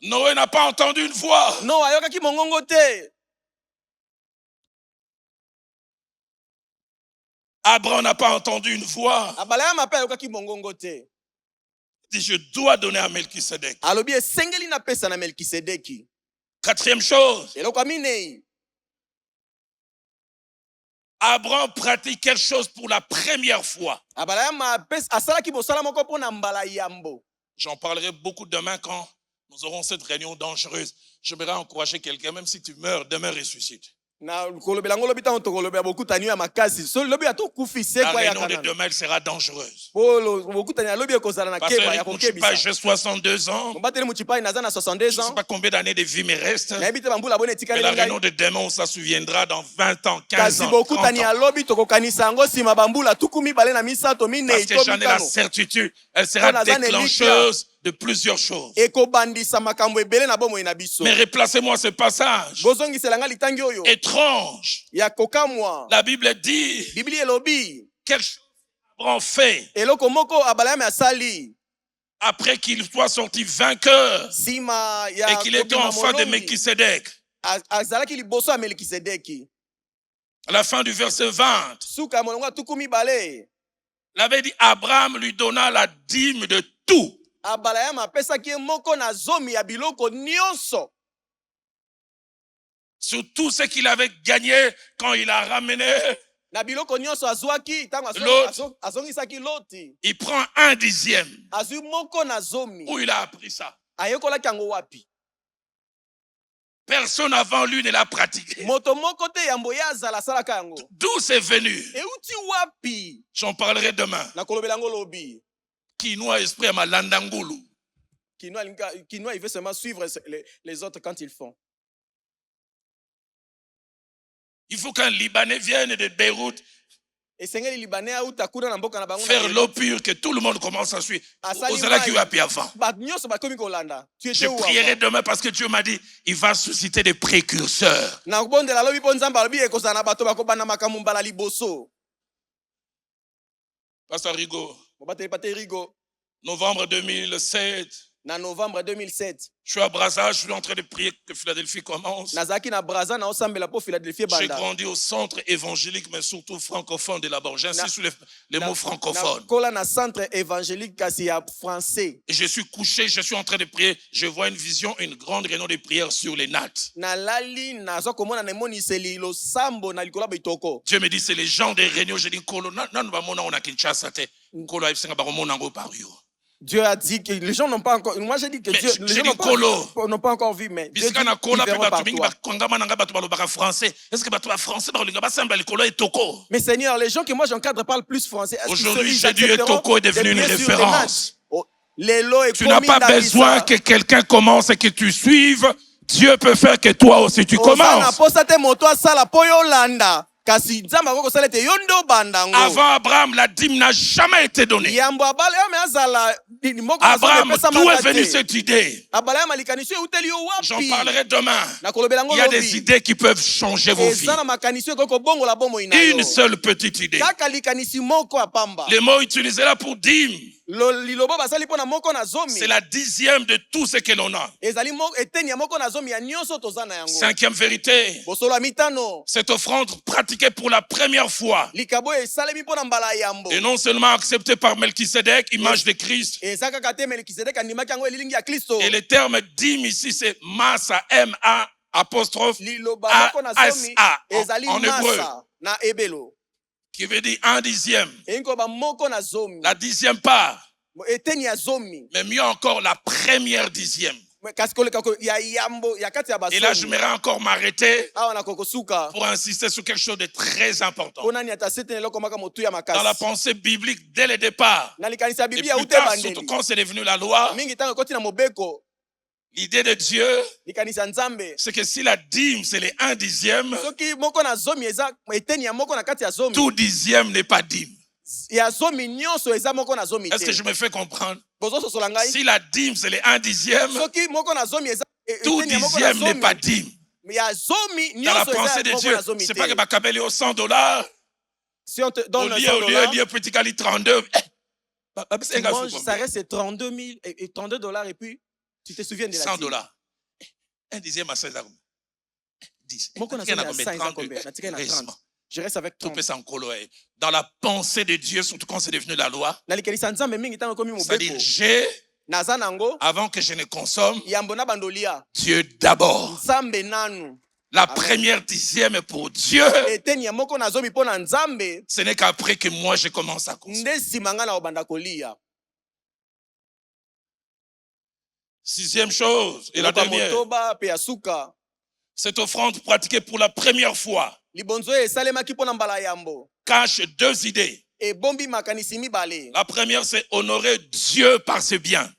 A: Noé n'a pas entendu une voix. Abraham n'a pas entendu une voix. Il dit je dois donner à Melchisedec. Quatrième chose. Abraham pratique quelque chose pour la première fois. J'en parlerai beaucoup demain quand nous aurons cette réunion dangereuse. J'aimerais encourager quelqu'un, même si tu meurs, demain ressuscite. La réunion de demain elle sera dangereuse. Pasteur Mouchipa, j'ai 62 ans. Je ne sais pas combien d'années de vie me reste. Mais la réunion de demain, on s'en souviendra dans 20 ans, 15 ans, 30 ans. Parce que j'en ai la certitude, elle sera déclencheuse de plusieurs choses. Mais replacez-moi ce passage. Étrange. La Bible dit quelque chose qu'Abraham fait après qu'il soit sorti vainqueur et qu'il était enfant de Melchisedec. À la fin du verset 20, la Bible dit Abraham lui donna la dîme de tout. Sur tout ce qu'il avait gagné quand il a ramené l'autre, il prend 1/10. Où il a appris ça? Personne avant lui ne l'a pratiqué. D'où c'est venu? J'en parlerai demain. Kinoa esprit à Malandangulu.
B: Kinoa, il veut seulement suivre les autres quand ils font.
A: Il faut qu'un Libanais vienne de Beyrouth faire l'eau pure, que tout le monde commence à suivre. Je prierai demain parce que Dieu m'a dit il va susciter des précurseurs. Pasteur Rigo, novembre 2007. Je suis à Brazza, je suis en train de prier que Philadelphie commence. J'ai grandi au centre évangélique, mais surtout francophone de là-bas. J'insiste sur les mots francophones. Et je suis couché, je suis en train de prier. Je vois une vision, une grande réunion de prière sur les nattes. Dieu me dit, c'est les gens des réunions. Je dis,
B: Dieu a dit que les gens n'ont pas encore. Moi j'ai dit que Dieu, les gens n'ont pas encore vu, mais Dieu dit qu'ils verront par toi. Mais Seigneur, les gens que moi j'encadre parlent plus français.
A: Aujourd'hui, j'ai dit Toko est devenu une référence. Tu n'as pas besoin que quelqu'un commence et que tu suives. Dieu peut faire que toi aussi tu commences. Avant Abraham, la dîme n'a jamais été donnée. Abraham, d'où est venue cette idée? J'en parlerai demain. Il y a des idées qui peuvent changer vos vies. Une seule petite idée. Le mot utilisé là pour dîme
B: liloba basali pona moko na zomi.
A: C'est la 10e de tout ce que l'on a.
B: Ezali eteni ya moko na zomi ya nyonso toza na yango.
A: 5e vérité.
B: Bosolo mitano.
A: Cette offrande pratiquée pour la première fois.
B: Likabo esalemi pona mbala yambo.
A: Et non seulement acceptée par Melchisedec, image de Christ.
B: Ezaka kate Melchisedec andimaki yango elilingi ya Kristo.
A: Et le terme dîme ici c'est massa, M-A apostrophe A-S-A en hébreu.
B: Na ebelo.
A: Qui veut dire 1/10. La 10e part. Mais mieux encore, la première 10e. Et là, je m'aimerais encore m'arrêter pour insister sur quelque chose de très important. Dans la pensée biblique, dès le départ, et plus tard, surtout quand c'est devenu la loi, l'idée de Dieu, c'est que si la dîme, c'est les 1/10, tout 10e n'est pas dîme. Est-ce que je me fais comprendre? Si la dîme, c'est les 1/10, tout 10e n'est pas dîme. Dans la pensée de Dieu, c'est pas que Bakabeli au $100,
B: si on te donne
A: au lieu petit cali 32,
B: ça reste 32 000 et 32 $, et puis tu te souviens de la
A: $100. 1/10 à 16 ans. 10.
B: Je reste avec toi.
A: Dans la pensée de Dieu, surtout quand c'est devenu la loi, c'est-à-dire j'ai, avant que je ne consomme, Dieu d'abord. La première 10e pour Dieu, ce n'est qu'après que moi je commence à consommer. 6e chose, et la dernière, cette offrande pratiquée pour la première fois cache 2 idées. La première, c'est honorer Dieu par ses biens.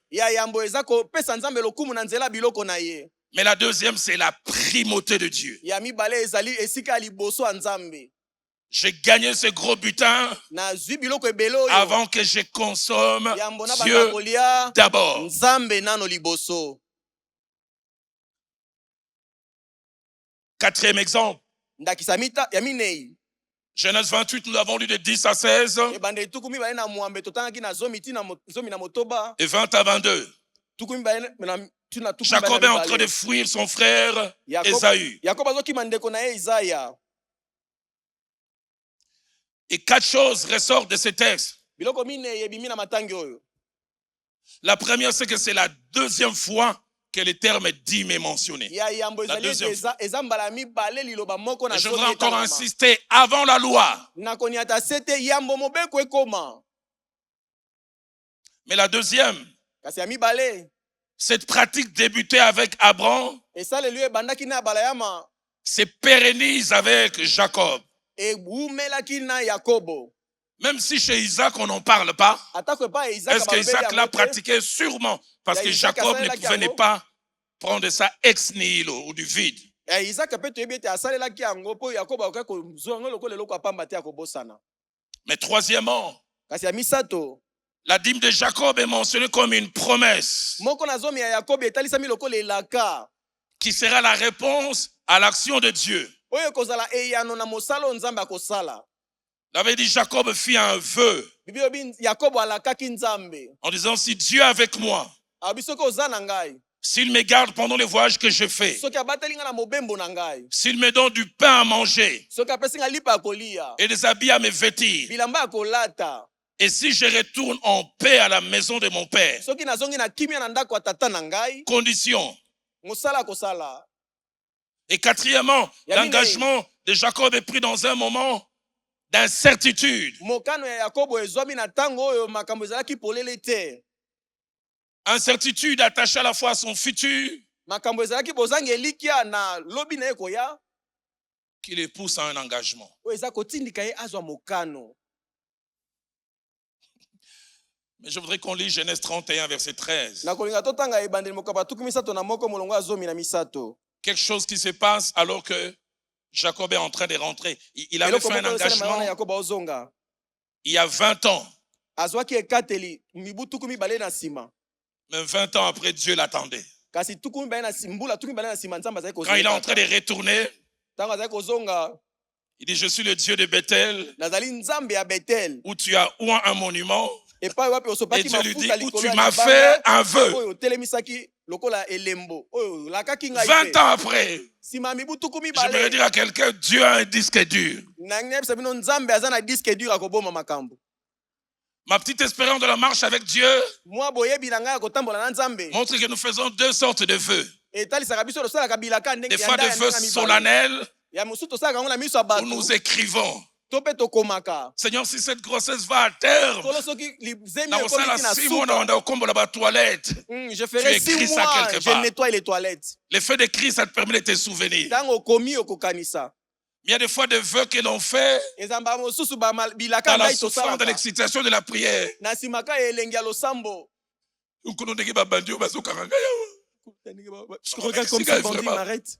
A: Mais la deuxième, c'est la primauté de Dieu. J'ai gagné ce gros butin avant que je consomme Dieu d'abord. 4e exemple. Genèse 28, nous l'avons lu de 10 à 16 et 20 à 22. Jacob est en train de fuir son frère Ésaü. Et 4 choses ressortent de ce texte. La première, c'est que c'est la 2e fois que le terme dîme est mentionné. La 2e fois. Et je voudrais encore insister, avant la loi. Mais la 2e, cette pratique débutait avec Abraham, se pérennise avec Jacob. Même si chez Isaac on n'en parle pas, est-ce que Isaac l'a pratiqué? Sûrement, parce que Jacob ne pouvait pas prendre ça ex nihilo ou du vide. Mais troisièmement, la dîme de Jacob est mentionnée comme une promesse qui sera la réponse à l'action de Dieu. L'avait dit, Jacob fit un vœu en disant, si Dieu est avec moi, s'il me garde pendant les voyages que je fais, s'il me donne du pain à manger et des habits à me vêtir, et si je retourne en paix à la maison de mon père, condition. Et quatrièmement, l'engagement de Jacob est pris dans un moment d'incertitude. Incertitude attachée à la fois à son futur qui le pousse à un engagement. Mais je voudrais qu'on lise Genèse 31, verset 13. Quelque chose qui se passe alors que Jacob est en train de rentrer. Il avait fait un engagement il y a 20 ans. Mais 20 ans après, Dieu l'attendait. Quand il est en train de retourner, il dit, je suis le Dieu de Bethel, où tu as un monument,
B: epai wapi osopaki
A: Et Dieu lui dit,
B: mafuta
A: où
B: likolo
A: tu
B: ya
A: m'as
B: libanga,
A: fait un vœu.
B: oyo otelemisaki lokola elembo oyo olakaki ngai
A: 20
B: te
A: ans après,
B: nsima ya mibu tuku
A: j'aimerais
B: mibale
A: dire à quelqu'un, Dieu a un disque dur.
B: nangi nayebisa bino nzambe aza na diske dur akoboma makambo.
A: Ma petite expérience de la marche avec Dieu
B: mwa boyebi na ngai ya kotambola na nzambe
A: montre que nous faisons deux sortes de vœux.
B: etalisaka biso tosalaka bilaka ndenge
A: Des fois des vœux solennels
B: ya mosusu tosalaka yango na miso ya
A: où
B: bato
A: nous écrivons,
B: to mpe tokomaka
A: Seigneur, si cette grossesse va à terme,
B: tolo soki lizemi
A: na
B: ekomi
A: kosala
B: tina
A: 6 mois
B: suka
A: na okombo la toilette.
B: je ferai
A: Tu écris
B: 6
A: ça
B: mois
A: quelque
B: je
A: part.
B: nettoie les toilettes
A: Le fait d'écrire, ça te permet de te souvenir.
B: ntango okomi okokanisa.
A: Il y a des fois des vœux que l'on fait
B: ezamba mosusu bilaka
A: dans la
B: ngai
A: souffrance, de
B: tosalaka
A: l'excitation de la prière.
B: na nsima ka ya elengi ya losambo.
A: Nkolo ndenge babandi oyo bazokanga ngai awa.
B: Regarde comme ce bandit m'arrête.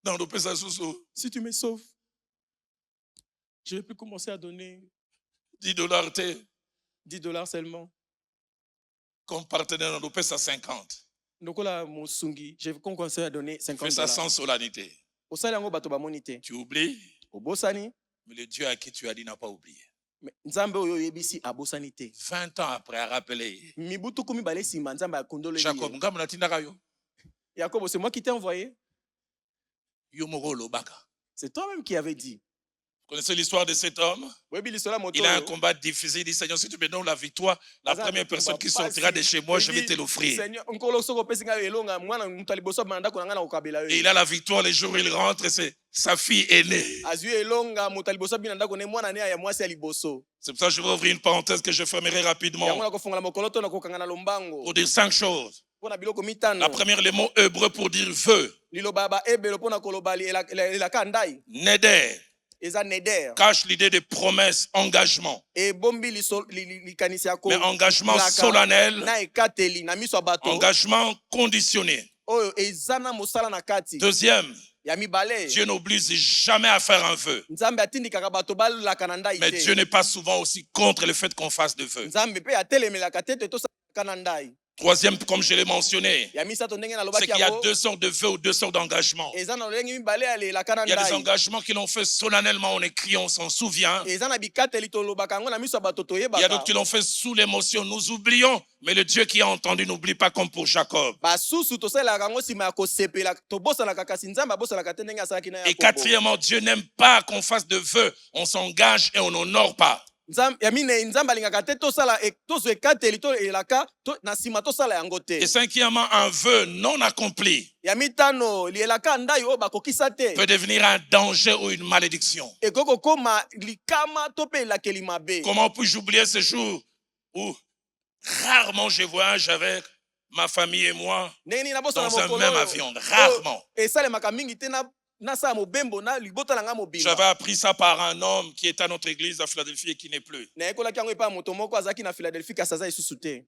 A: Non, on peut ça sous
B: Si tu me sauves, je vais plus commencer à donner
A: $10 te,
B: $10 seulement.
A: comme partenaire, on peut ça 50.
B: Donc là, mon sungi, je vais commencer à donner
A: Fais
B: $50.
A: ça sans solennité.
B: Osali yango bato bamoni te.
A: Tu oublies,
B: Obosani,
A: mais le Dieu à qui tu as dit n'a pas oublié.
B: mais nzambe oyo oyebisi abosani te.
A: 20 ans après, à rappeler.
B: Mibu tuku mibale nsima nzambe akundoli ye.
A: Jacob, ngambo natindaka yo.
B: Jacob, c'est moi qui t'ai envoyé.
A: Yo moko lobaka.
B: C'est toi-même qui avais dit.
A: Vous connaissez l'histoire de cet homme?
B: Oyebi lisola moto
A: Il a un
B: oyo.
A: combat difficile. Il dit, Seigneur, si tu me donnes la victoire, la
B: Aza
A: première
B: na
A: personne
B: komba
A: qui sortira de
B: pasi.
A: chez moi, je vais
B: Il
A: te
B: dit,
A: l'offrir.
B: Seigneur, nkolo soko pesi ngai elonga mwana mutu aliboso banda ko nanga na okabela
A: Et
B: yo.
A: il a la victoire les jours où il rentre, c'est sa fille aînée.
B: Azwi elonga mutu aliboso bina ndako ne mwana ne ya mwasi aliboso.
A: C'est pour ça que je vais ouvrir une parenthèse que je fermerai
B: Yango
A: rapidement
B: na kofungola mokolo to na kokanga na lombango.
A: pour dire 5 choses.
B: Pona biloko mitano.
A: La première, le mot hébreu pour dire vœu.
B: Liloba ba ebelo pona koloba elaka ndai.
A: Neder
B: Eza neder.
A: cache l'idée de promesse, engagement.
B: E bombi likanisi yako.
A: Mais engagement
B: laka,
A: solennel,
B: na ekateli na miso ya bato.
A: engagement conditionné.
B: Oyo eza na mosala na kati.
A: Deuxième,
B: Ya mibale.
A: Dieu n'oblige jamais à faire un vœu.
B: Nzambe atindikaka bato balaka na ndai
A: Mais
B: te.
A: Dieu n'est pas souvent aussi contre le fait qu'on fasse de vœux.
B: Nzambe pe atelemelaka te tosalaka na ndai.
A: Troisième, comme je l'ai mentionné,
B: Ya misato ndenge na
A: c'est
B: lobaki
A: qu'il y a
B: yango.
A: deux sortes de vœux ou deux sortes d'engagements.
B: Eza na lolenge mibale ya lelaka na
A: Il y a des
B: ndai.
A: engagements que l'on fait solennellement, on écrit, on s'en souvient.
B: Eza na bikateli tolobaka yango na miso ya bato
A: Il y a
B: toyebaka.
A: d'autres qui l'ont fait sous l'émotion. Nous oublions, mais le Dieu qui a entendu n'oublie pas comme pour Jacob.
B: basusu tosalelaka yango nsima ya kosepela tobosanaka kasi nzambe abosanaka te ndenge asalaki na
A: Et
B: yakobo.
A: quatrièmement, Dieu n'aime pas qu'on fasse de vœux. On s'engage et on n'honore pas.
B: Ya minei nzambe alingaka te tosala tozwa ekateli to elaka na nsima tosala yango
A: Et
B: te.
A: cinquièmement, un vœu non accompli
B: Ya mitano lielaka ndai oyo bakokisa te
A: peut devenir un danger ou une malédiction.
B: ekoki kokoma likama to mpe elakeli mabe.
A: Comment puis-je oublier ce jour où rarement je voyage avec ma famille et moi
B: ndenge nini nabosana
A: dans un
B: mokolo
A: même
B: oyo,
A: avion? Rarement.
B: oyo esalemaka mingi te nasala mobembo na libota na nga mobimba.
A: J'avais appris ça par un homme qui était à notre église à Philadelphie et qui n'est plus.
B: nayekolaki yango epai ya moto moko azalaki na philadelphie kasi aza lisusu te.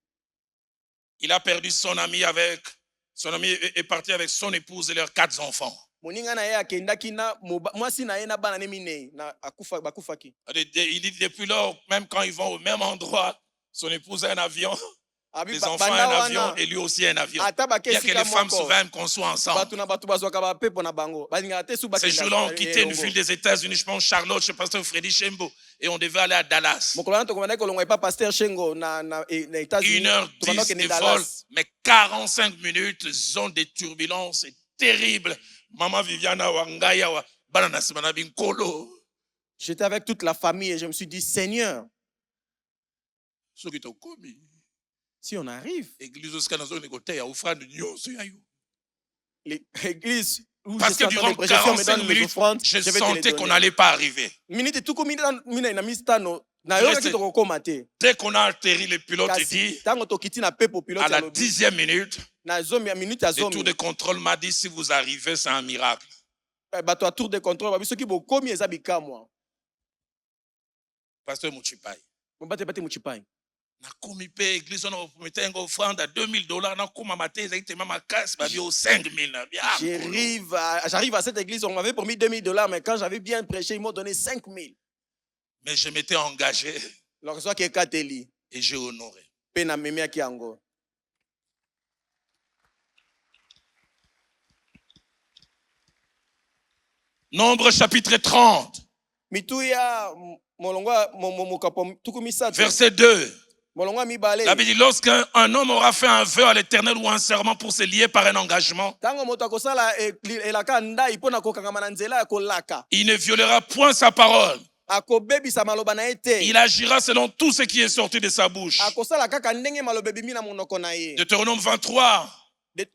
A: Il a perdu son ami est parti avec son épouse et leurs 4 enfants.
B: moninga na ye akendaki na mwasi na ye na bana ne minei na bakufaki.
A: Il dit depuis lors, même quand ils vont au même endroit, son épouse a un avion,
B: Abi
A: les enfants ont
B: banda
A: un avion
B: wana
A: et lui aussi un avion.
B: ata
A: Bien que
B: bakesika
A: les femmes
B: moko
A: souvent aiment qu'on soit ensemble.
B: bato na bato bazwaka bapepo na bango balingaka te su
A: Ces jours-là, on quittait une ville des États-Unis, je pense Charlotte, chez pasteur Freddy Chembo, et on devait aller à Dallas.
B: mokolo wana tokomandaki kolongwa epa pasteur shengo na
A: 1h10
B: États-Unis
A: de vol, mais 45 minutes, zone de turbulence terrible. Maman Viviana Wangaya wa banana simana binkolo.
B: J'étais avec toute la famille et je me suis dit Seigneur,
A: Ce qui t'a commis.
B: si on arrive
A: Église aussi dans zone côté ya offrande nyonso ya yo.
B: l'église où
A: Parce
B: je
A: que
B: suis en train
A: durant
B: de prêcher, si on me
A: 45
B: donne mes
A: minutes,
B: offrandes,
A: je
B: je vais te les
A: sentais qu'on
B: donner.
A: n'allait pas arriver.
B: Minute tuku mina na mistano na
A: Je
B: yoka
A: restais-
B: ki tokokoma te.
A: Dès qu'on a atterri, le pilote
B: Kasi
A: dit,
B: tango tokiti na pepo pilote
A: à la
B: alobi
A: 10e minute,
B: na zomi ya minute ya
A: le tour
B: zomi
A: de contrôle m'a dit, si vous arrivez, c'est un miracle.
B: bato ya tour de contrôle babi soki bokomi eza bikamwa.
A: Pasteur Mouchipai.
B: Bate muchipai.
A: nakomi mpe église wana bapromete yango offrande à $2000 nakoma mate ezali tema makasi babi au 5000 na bia
B: J'arrive à cette église, on m'avait promis $2000, mais quand j'avais bien prêché, ils m'ont donné 5000.
A: mais je m'étais engagé
B: Alors, soit qui est kateli,
A: et j'ai honoré.
B: pena memia ki yango.
A: Nombre chapitre 30
B: Mituya molongwa mokapo tuku misato.
A: verset 2.
B: molongo ya mibale
A: La Bible dit, lorsqu'un homme aura fait un vœu à l'Éternel ou un serment pour se lier par un engagement,
B: ntango moto akosala elaka ndai mpo na kokangama na nzela ya kolaka
A: il ne violera point sa parole.
B: akobebisa maloba na ye te
A: Il agira selon tout ce qui est sorti de sa bouche.
B: akosala kaka ndenge maloba ebimi na monoko na ye
A: Deutéronome 23,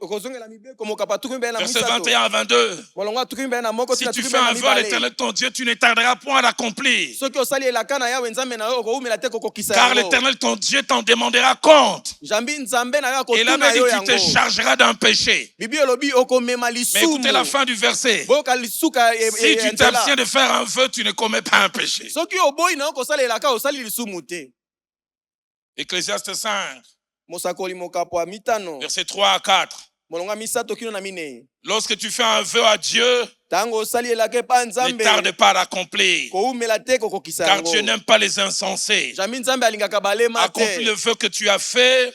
B: okozongela mibeko mokapa tuku mibale na
A: verset
B: misato
A: 21 à 22.
B: molongo ya tuku mibale na moko
A: Si
B: tina
A: tu
B: tuku
A: fais
B: mibale
A: un
B: na
A: vœu à
B: mibale
A: l'Éternel ton Dieu, tu ne tarderas point à l'accomplir.
B: soki osali elaka na yawe nzambe na yo okoumela te kokokisa
A: Car
B: yango
A: l'Éternel ton Dieu t'en demandera compte.
B: jambi nzambe na yo
A: Et là,
B: akotuna
A: dit,
B: yo
A: tu te
B: yango
A: chargeras d'un péché.
B: bibi elobi okomema
A: Mais écoutez la
B: lisumu
A: fin du verset.
B: boyoka lisuka
A: Si tu
B: ya
A: t'abstiens
B: nzela
A: de faire un vœu, tu ne commets pas un péché.
B: soki oboyi na yo kosala elaka osali lisumu te
A: Ecclésiaste 5,
B: mosakoli mokapo ya mitano
A: verset 3 à 4.
B: molongo ya misato kino na minei
A: Lorsque tu fais un vœu à Dieu,
B: ntango osali elaka epa
A: ne
B: nzambe
A: tarde pas à l'accomplir.
B: koumela te kokokisa
A: Car
B: yango
A: Dieu n'aime pas les insensés.
B: jambi nzambe alingaka balema
A: Accomplis
B: te
A: le vœu que tu as fait.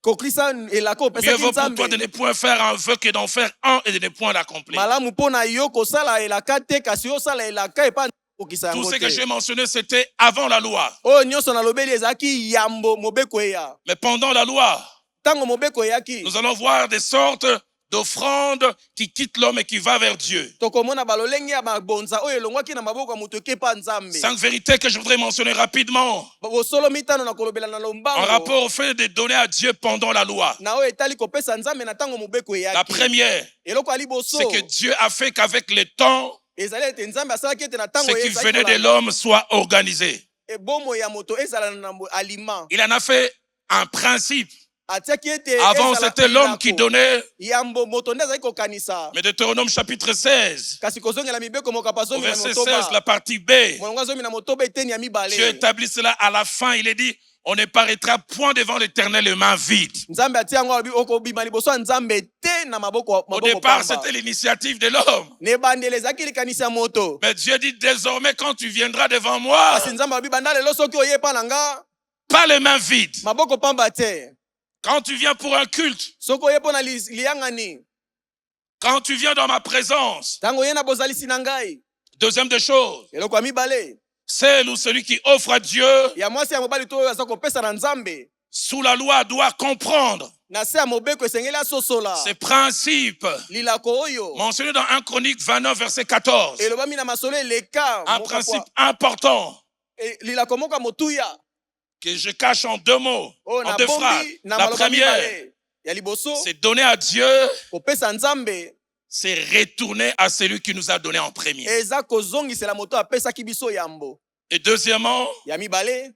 B: kokrisa elaka
A: Mieux
B: opesaki
A: vaut pour toi
B: nzambe
A: de ne point faire un vœu que d'en faire un et de ne point l'accomplir.
B: malamu mpo na yo kosala elaka te kasi osala elaka epa kokisa
A: Tout
B: yango
A: ce que j'ai
B: te
A: mentionné, c'était avant la loi.
B: oyo nyonso nalobeli ezalaki yambo mobeko eya
A: Mais pendant la loi,
B: ntango mobeko eyaki
A: nous allons voir des sortes d'offrandes qui quittent l'homme et qui va vers Dieu.
B: tokomona balolenge ya mabonza oyo elongwaki na maboko ya moto eke epa nzambe
A: 5 vérités que je voudrais mentionner rapidement
B: bosolo mitano na kolobela na
A: en
B: lombango
A: rapport au fait de donner à Dieu pendant la loi.
B: na oyo etali kopesa nzambe na ntango mobeko
A: La
B: eyaki
A: première,
B: eloko ya liboso
A: c'est que Dieu a fait qu'avec le temps,
B: ezali ete nzambe asalaki ete na
A: ce
B: ntango
A: qui venait de l'homme soit organisé.
B: ebomo ya moto ezala na aliment
A: Il en a fait un principe.
B: atiaki ete
A: Avant,
B: ezala
A: c'était l'homme qui
B: bilako.
A: donnait.
B: yambo moto nde azali kokanisa
A: Mais Deutéronome chapitre 16,
B: kasi kozongela mibeko mokapa
A: au
B: zomi na
A: verset 16,
B: motoba
A: la partie B,
B: molongo azomi na motoba eteni ya
A: Dieu
B: mibale
A: établit cela à la fin. Il est dit, on ne paraîtra point devant l'Éternel les mains vides.
B: nzambe atia yango alobi okobima liboso ya nzambe te na maboko
A: Au départ,
B: pamba
A: c'était l'initiative de l'homme.
B: na ebandeli ezalaki likanisi ya moto
A: Mais Dieu dit, désormais, quand tu viendras devant moi,
B: kasi nzambe alobi banda lelo soki oye epa na nga
A: pas les mains vides.
B: maboko pamba te
A: Quand tu viens pour un culte,
B: soki oye mpo na liyangani
A: quand tu viens dans ma présence,
B: ntango oye na bozalisi na ngai
A: deuxième des choses,
B: eloko ya mibale
A: celle ou celui qui offre à Dieu
B: ya mwasi ya mobali to oyo aza kopesa na nzambe
A: sous la loi doit comprendre
B: na se ya mobeko esengeli asosola
A: ces principes
B: lilako oyo
A: mentionnés dans 1 Chronique 29, verset 14.
B: elobami na masolo eleka
A: Un principe important
B: lilako moko ya motuya
A: que je cache en deux mots,
B: oyo
A: en deux phrases.
B: nabombi na
A: La
B: maloba
A: première,
B: mibale ya liboso
A: c'est donner à Dieu,
B: kopesa nzambe
A: c'est retourner à celui qui nous a donné en premier.
B: eza kozongisela moto apesaki biso yambo
A: Et deuxièmement,
B: ya mibale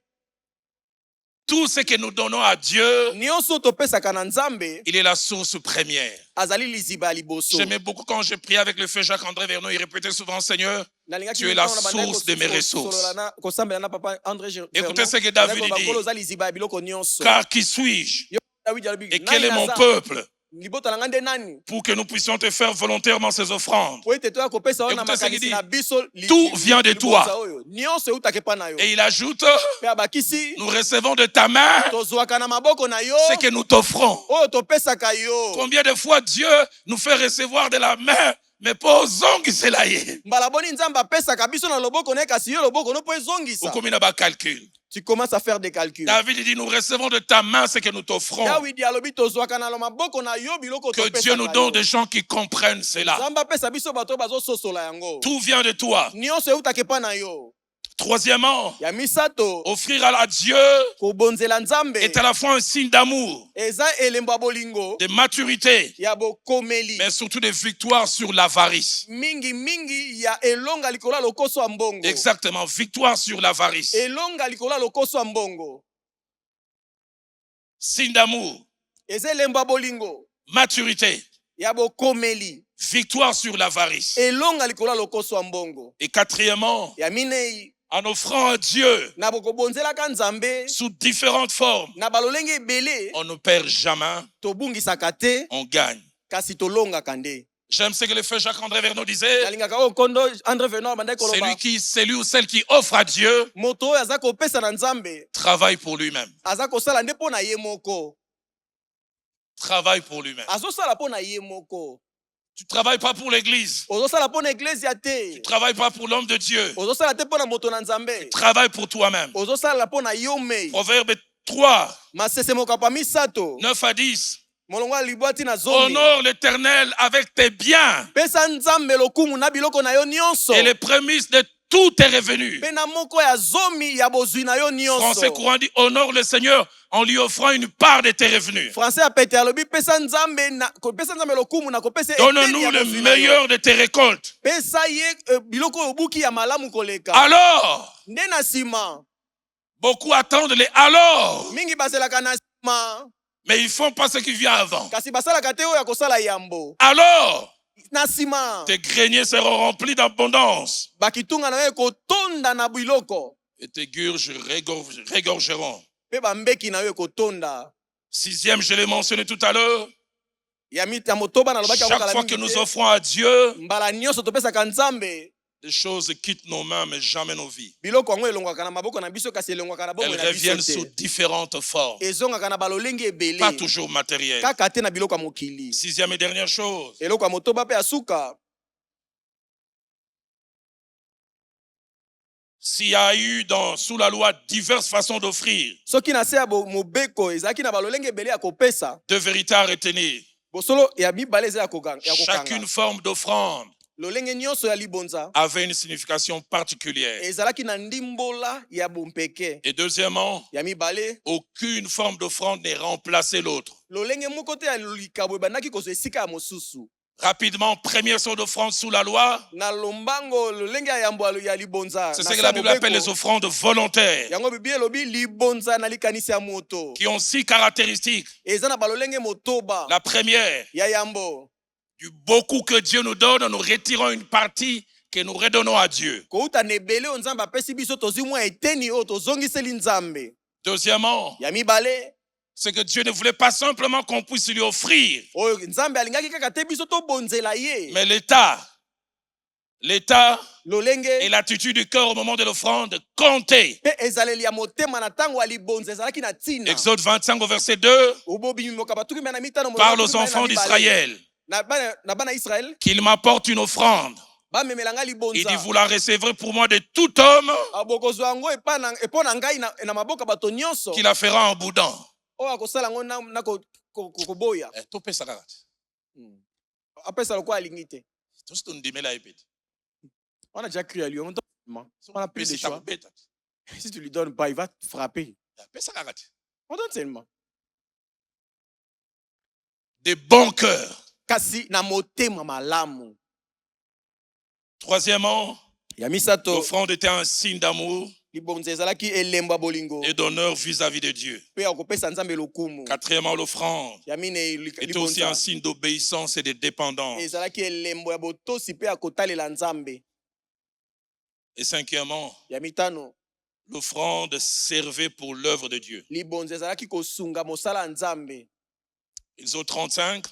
A: tout ce que nous donnons à Dieu,
B: nyonso topesaka na nzambe
A: il est la source première.
B: azali liziba ya liboso
A: J'aimais beaucoup quand j'ai prié avec le feu Jacques-André Vernon, il répétait souvent, Seigneur,
B: nalingaki
A: tu es la
B: ntango na bandaki
A: source de mes ressources.
B: kosolola na- kosambela na papa André
A: Écoutez ce que David dit.
B: bakolo oza liziba ya biloko nyonso
A: Car qui suis-je
B: Yo, Dawidi alobi,
A: et
B: nani
A: quel est mon
B: naza?
A: peuple
B: libota na nga nde nani
A: pour que nous puissions te faire volontairement ces offrandes?
B: po ete toya kopesa oyo na
A: Écoutez ce qu'il
B: makanisi
A: dit.
B: na biso
A: Tout vient de toi.
B: libota oyo nyonso eutaki epa na yo
A: Et il ajoute,
B: mpe abakisi
A: nous recevons de ta main
B: tozwaka na maboko na yo
A: ce que nous t'offrons.
B: oyo topesaka yo
A: Combien de fois Dieu nous fait recevoir de la main, mais pas ozongisela ye.
B: mbala boni nzambe apesaka biso na loboko na ye kasi yo loboko no mpo ezongisa
A: Okomi na ba calcul.
B: tu commences à faire des calculs
A: David dit, nous recevons de ta main ce que nous t'offrons.
B: dawidi alobi tozwaka na maboko na yo biloko
A: Que Dieu nous donne des gens qui comprennent cela.
B: nzambe apesa biso bato oyo bazososola yango
A: Tout vient de toi.
B: nyonso eutaki epa na yo
A: Troisièmement,
B: ya misato
A: offrir à Dieu
B: kobonzela nzambe
A: est à la fois un signe d'amour,
B: eza elembo ya bolingo
A: de maturité,
B: ya bokomeli
A: mais surtout de victoire sur l'avarice.
B: mingi ya elonga likolo ya lokoso ya mbongo
A: Exactement, victoire sur l'avarice.
B: elonga likolo ya lokoso ya mbongo
A: Signe d'amour,
B: eza elembo ya bolingo
A: maturité,
B: ya bokomeli
A: victoire sur l'avarice.
B: elonga likolo ya lokoso ya mbongo
A: Et quatrièmement,
B: ya minei
A: en offrant à Dieu
B: na bokobonzelaka nzambe
A: sous différentes formes,
B: na balolenge ebele
A: on ne perd jamais,
B: tobungisaka te
A: on gagne.
B: kasi tolongaka nde
A: J'aime ce que le frère Jacques-André Vernon disait.
B: nalingaka oyo kondo andre venor bandaki koloba
A: Celui ou celle qui offre à Dieu
B: moto oyo aza kopesa na nzambe
A: travaille pour lui-même.
B: aza kosala nde mpo na ye moko
A: Travaille pour lui-même.
B: azosala mpo na ye moko
A: Tu ne travailles pas pour l'église.
B: ozosala mpo na eglezia
A: Tu
B: te
A: ne travailles pas pour l'homme de Dieu.
B: ozosala te mpo na moto na nzambe
A: Travaille pour toi-même.
B: ozosala mpo na yo mei
A: Proverbe 3,
B: masese mokapa misato
A: 9 à 10.
B: molongo ya libwati na zomi
A: Honore l'Éternel avec tes biens
B: pesa nzambe lokumu na biloko na yo nyonso
A: et les prémices de tous tes revenus.
B: mpe na moko ya zomi ya bozwi na yo
A: Français
B: nyonso.
A: courant dit honore le Seigneur en lui offrant une part de tes revenus.
B: Français ya pete alobi pesa nzambe lokumu na kopesa
A: Donne-nous
B: eteni ya
A: le
B: bozwi na yo.
A: meilleur de tes récoltes.
B: Pesa ye biloko oyo obuki ya malamu koleka.
A: Alors,
B: Nde na nsima
A: beaucoup attendent les alors,
B: mingi bazelaka na nsima
A: mais ils font pas ce qui vient avant.
B: kasi basalaka te oyo ya kosala yambo.
A: Alors,
B: Na nsima
A: tes greniers seront remplis d'abondance
B: bakitunga na yo ekotonda na biloko
A: et tes gurges régorgeront.
B: mpe bambeki na yo ekotonda.
A: 6e, je l'ai mentionné tout à l'heure.
B: Ya motoba nalobaki
A: Chaque
B: akokala
A: fois que
B: mingi
A: nous
B: te.
A: offrons à Dieu,
B: Mbala nyonso topesaka nzambe
A: les choses quittent nos mains, mais jamais nos vies.
B: biloko yango elongwaka na maboko na biso kasi elongwaka na bomoi
A: Elles
B: na biso
A: reviennent sous
B: te.
A: différentes formes,
B: Ezongaka na balolenge ebele
A: pas toujours matérielles.
B: kaka te na biloko ya mokili.
A: 6e et dernière chose,
B: Eloko ya motoba mpe ya suka
A: s'il y a eu sous la loi diverses façons d'offrir,
B: soki na se ya mobeko ezalaki na balolenge ebele ya kopesa
A: deux vérités à retenir.
B: bosolo ya mibale eza ya kokanga.
A: Chacune forme d'offrande
B: Lolenge nyonso ya libonza
A: avait une signification particulière.
B: ezalaki na ndimbola ya bompeke.
A: Et deuxièmement,
B: Ya mibale
A: aucune forme d'offrande n'est remplacée l'autre.
B: lolenge moko te ya likabo ebandaki kozwa esika ya mosusu.
A: Rapidement, première sorte d'offrande sous la loi,
B: Na lombango lolenge ya yambo ya libonza
A: c'est
B: na
A: ce que
B: se
A: la
B: ya
A: Bible appelle
B: mobeko.
A: les offrandes volontaires,
B: Yango bibi elobi libonza na likanisi ya moto
A: qui ont 6 caractéristiques.
B: eza na balolenge motoba
A: La première,
B: ya yambo.
A: du beaucoup que Dieu nous donne, nous retirons une partie que nous redonnons à Dieu.
B: Kouta na ebele oyo nzambe apesi biso tozwi mwa eteni oyo tozongiseli nzambe.
A: Deuxièmement,
B: Ya mibale
A: c'est que Dieu ne voulait pas simplement qu'on puisse lui offrir,
B: oyo nzambe alingaki kaka te biso tobonzela ye.
A: mais l'état
B: Lolenge
A: et l'attitude du cœur au moment de l'offrande comptaient.
B: mpe ezaleli ya motema na ntango ya libonza ezalaki na ntina.
A: Exode 25 au verset 2
B: obobimimoka batuki mbe na mitano
A: parle aux enfants d'Israël
B: na bana Israël
A: qu'il m'apporte une offrande.
B: bamemelanga
A: Il dit,
B: libonza.
A: vous la recevrez pour moi de tout homme
B: abokozwa yango epo na ngai na maboko bato nyonso
A: qui la fera en boudant.
B: oyo akosala yango na koboya. Apesa lokola alingi te. On a déjà crié à lui. On a plus de choix. Si tu lui donnes pas, il va te frapper. On donne seulement.
A: De bon cœur.
B: Kasi na motema malamu.
A: Troisièmement,
B: Ya misato
A: l'offrande était un signe d'amour
B: libonza ezalaki elembo ya bolingo
A: et d'honneur vis-à-vis de Dieu.
B: mpe ya kopesa nzambe lokumu.
A: Quatrièmement, l'offrande
B: Ya mine
A: était aussi un
B: libonza
A: signe d'obéissance et de dépendance.
B: ezalaki elembo ya botosi mpe ya kotalela nzambe.
A: Et cinquièmement,
B: Ya mitano
A: l'offrande servait pour l'œuvre de Dieu.
B: libonza ezalaki kosunga mosala ya nzambe.
A: Exode 35,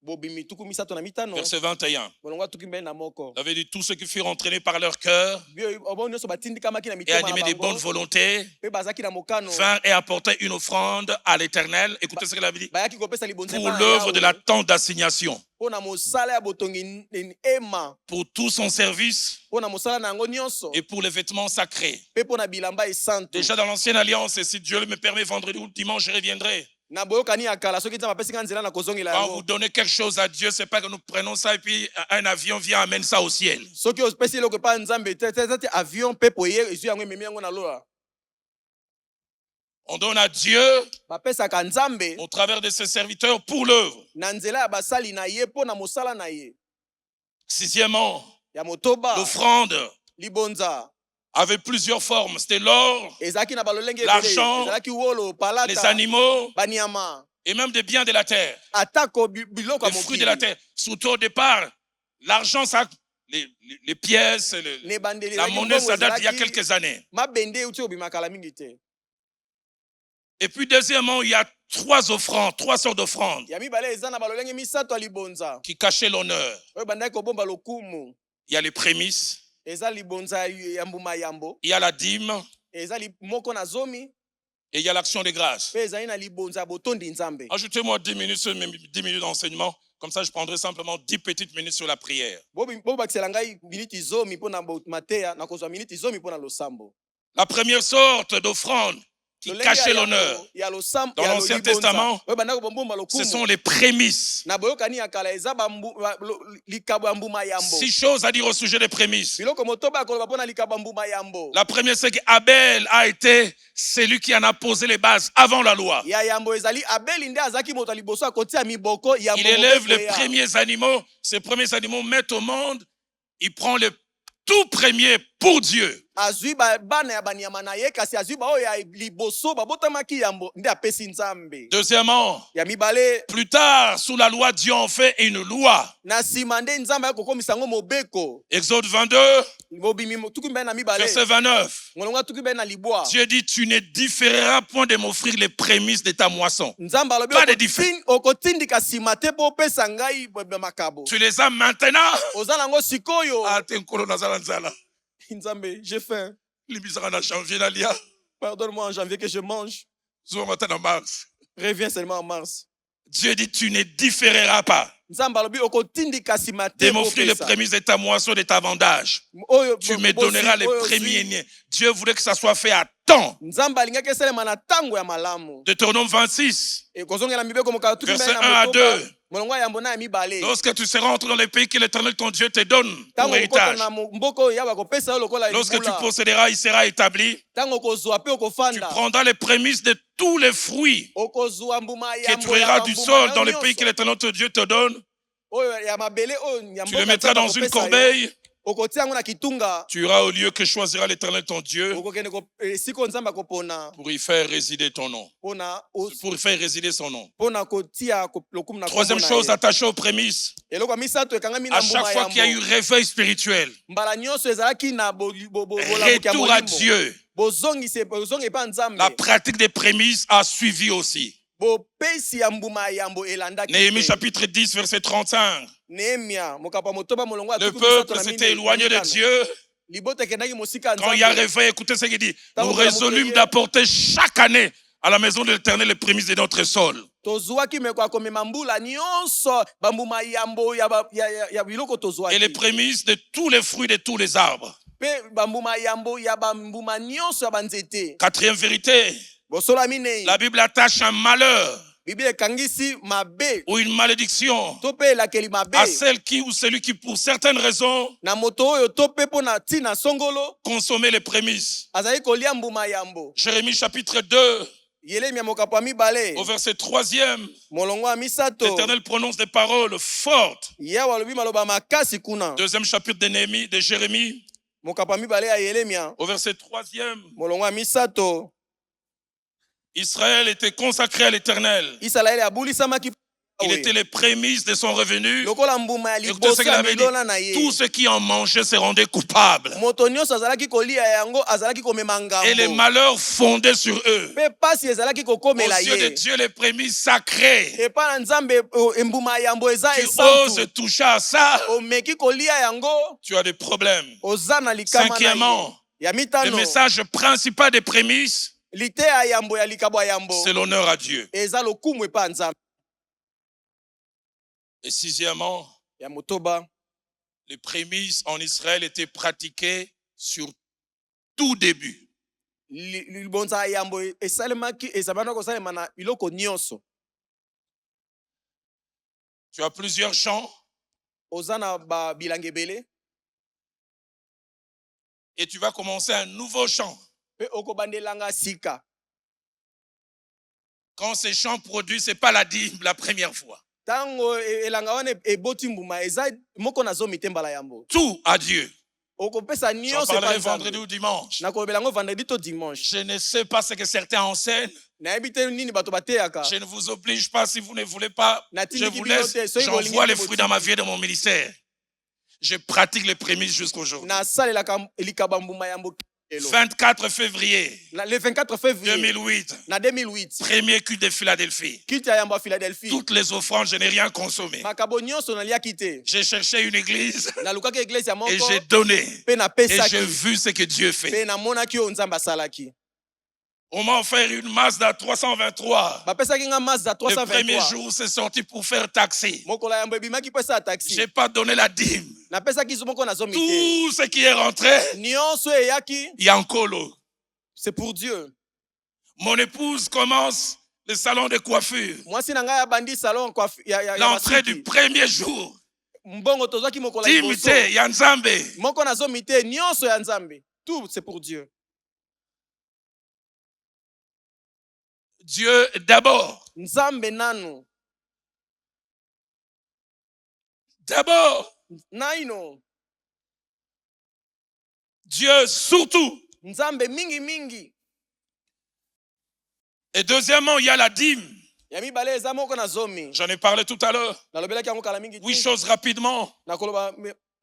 B: Bobimi tuku misato na mitano
A: verset 21.
B: bolongo tuki mbele na moko.
A: Il avait dit tous ceux qui furent entraînés par leur cœur
B: Obo nyonso batindikamaki na
A: et
B: mitema
A: animés
B: na
A: de bonne
B: bango
A: volonté
B: mpe bazaki na mokano
A: vinrent et apportaient une offrande à l'Éternel. Écoutez ce qu'il avait dit.
B: bayaki kopesa libonza
A: Pour l'œuvre de la tente d'assignation,
B: mpo na mosala ya botongi ema
A: pour tout son service
B: mpo na mosala na yango nyonso
A: et pour les vêtements sacrés.
B: mpe mpo na bilamba esantu.
A: Déjà dans l'ancienne alliance, et si Dieu me permet, vendredi ou dimanche, je reviendrai.
B: Na boyokani ya kala soki nzambe apesi nga nzela na kozongela
A: Quand vous
B: yango.
A: donnez quelque chose à Dieu, c'est pas que nous prenons ça et puis un avion vient amène ça au ciel.
B: Soki opesi eloko epa nzambe te avion mpepo ye ezwi yango ememi yango na lola.
A: On donne à Dieu
B: Bapesaka nzambe
A: au travers de ses serviteurs pour l'œuvre.
B: na nzela ya basali na ye mpo na mosala na ye.
A: Sixièmement,
B: Ya motoba
A: l'offrande
B: libonza
A: avait plusieurs formes. C'était l'or,
B: ezalaki na balolenge ebele,
A: L'argent,
B: ezalaki wolo
A: les
B: palata
A: animaux
B: banyama
A: et même des biens de la terre,
B: atako biloko ya
A: les fruits de la
B: mokili
A: terre. Surtout au départ, l'argent, ça, les pièces,
B: ne bandeli
A: la
B: ezalaki
A: monnaie,
B: mbongo
A: ça date d'il y a
B: ezalaki
A: quelques années.
B: mabende euti obima kala mingi te.
A: Et puis deuxièmement, il y a trois sortes d'offrandes
B: Ya mibale eza na balolenge misato ya libonza
A: qui cachaient l'honneur.
B: oyo bandaki kobomba lokumu.
A: Il y a les prémices,
B: Eza libonza ya mbuma yambo,
A: il y a la dîme
B: eza moko na zomi
A: et il y a l'action de grâce.
B: mpe ezali na libonza ya botondi nzambe.
A: Ajoutez-moi 10 minutes, 10 minutes d'enseignement. Comme ça, je prendrai simplement 10 petites minutes sur la prière.
B: Bobakisela ngai miniti zomi mpo na mateya na kozwa miniti zomi mpo na losambo.
A: La première sorte d'offrande qui cachaient l'honneur. Dans l'Ancien Testament, ce sont les prémices. 6 choses à dire au sujet des prémices. La première, c'est qu'Abel a été celui qui en a posé les bases avant la loi. Il élève les premiers animaux. Ces premiers animaux mettent au monde. Il prend le tout premier pour Dieu. Deuxièmement, plus tard, sous la loi, Dieu en fait une loi. Exode 22, verset 29. Dieu dit, tu ne différeras point de m'offrir les prémices de ta moisson. Pas de différence. Tu les as maintenant.
B: J'ai faim. Pardonne-moi en janvier que je mange. Reviens seulement en mars.
A: Dieu dit, tu ne différeras pas de m'offrir les prémices de ta moisson, de ta vendage. Tu me donneras les premiers-nés. Dieu voulait que ça soit fait à temps. Deutéronome 26, verset 1 à 2. Lorsque tu seras entré dans les pays que l'Éternel ton Dieu te donne pour héritage, lorsque tu posséderas, il sera établi. Tu prendras les prémices de tous les fruits que tu auras du sol dans les pays que l'Éternel ton Dieu te donne. Tu les mettras dans une corbeille. Tu iras au lieu que choisira l'Éternel ton Dieu pour y faire résider ton nom. Pour y faire résider son nom. Troisième chose attachée aux prémices. À chaque fois qu'il y a eu réveil spirituel, retour à Dieu, la pratique des prémices a suivi aussi. Néhémie chapitre 10 verset 35. Le peuple s'était éloigné de Dieu. Quand il y a réveil, écoutez ce qu'il dit. Nous résolûmes d'apporter chaque année à la maison de l'Éternel les prémices de notre sol. Et les prémices de tous les fruits de tous les arbres. Quatrième vérité. La Bible attache un malheur ou une malédiction à celle qui ou celui qui, pour certaines raisons, consommait les prémices. Jérémie chapitre 2, au verset 3e, l'Éternel prononce des paroles fortes. Deuxième chapitre de Néhémie, de Jérémie, au verset 3e. Israël était consacré à l'Éternel. Il était les prémices de son revenu. Écoutez ce qu'il avait dit. Tous ceux qui en mangeaient se rendaient coupables. Et les malheurs fondaient sur eux. Aux yeux de Dieu, les prémices sacrées. Tu oses toucher à ça, tu as des problèmes. Cinquièmement, le message principal des prémices, c'est l'honneur à Dieu. Et sixièmement, les prémices en Israël étaient pratiquées sur tout début. Tu as plusieurs champs. Et tu vas commencer un nouveau champ. Quand ces champs produisent, ce n'est pas la dîme la première fois. Tout à Dieu. J'en parlerai vendredi ou dimanche. Je ne sais pas ce que certains enseignent. Je ne vous oblige pas si vous ne voulez pas. Je vous laisse. J'envoie les fruits dans ma vie et dans mon ministère. Je pratique les prémices jusqu'aujourd'hui. 24 février 2008, premier culte de Philadelphie. Toutes les offrandes, je n'ai rien consommé. J'ai cherché une église et j'ai donné. Et j'ai vu ce que Dieu fait. On m'a offert une Mazda 323. Le premier jour, c'est sorti pour faire taxi. Je n'ai pas donné la dîme. Tout ce qui est rentré, il y a un colo.
B: C'est pour Dieu.
A: Mon épouse commence le salon de coiffure.
B: Mwasi na ngai abandi salon ya
A: L'entrée
B: basuki.
A: du premier jour.
B: Mbongo tozwaki mokolo ya liboso.
A: Timite ya Nzambe.
B: Moko nazomi te nyonso ya Nzambe. Tout c'est pour Dieu.
A: Dieu d'abord.
B: Nzambe nanu.
A: D'abord.
B: Naino.
A: Dieu surtout.
B: Nzambe mingi mingi.
A: Et deuxièmement, il y a la dîme.
B: Ya mibale eza moko nazomi.
A: J'en ai parlé tout à l'heure.
B: Nalobelaki yango kala mingi.
A: 8 choses rapidement.
B: Nakoloba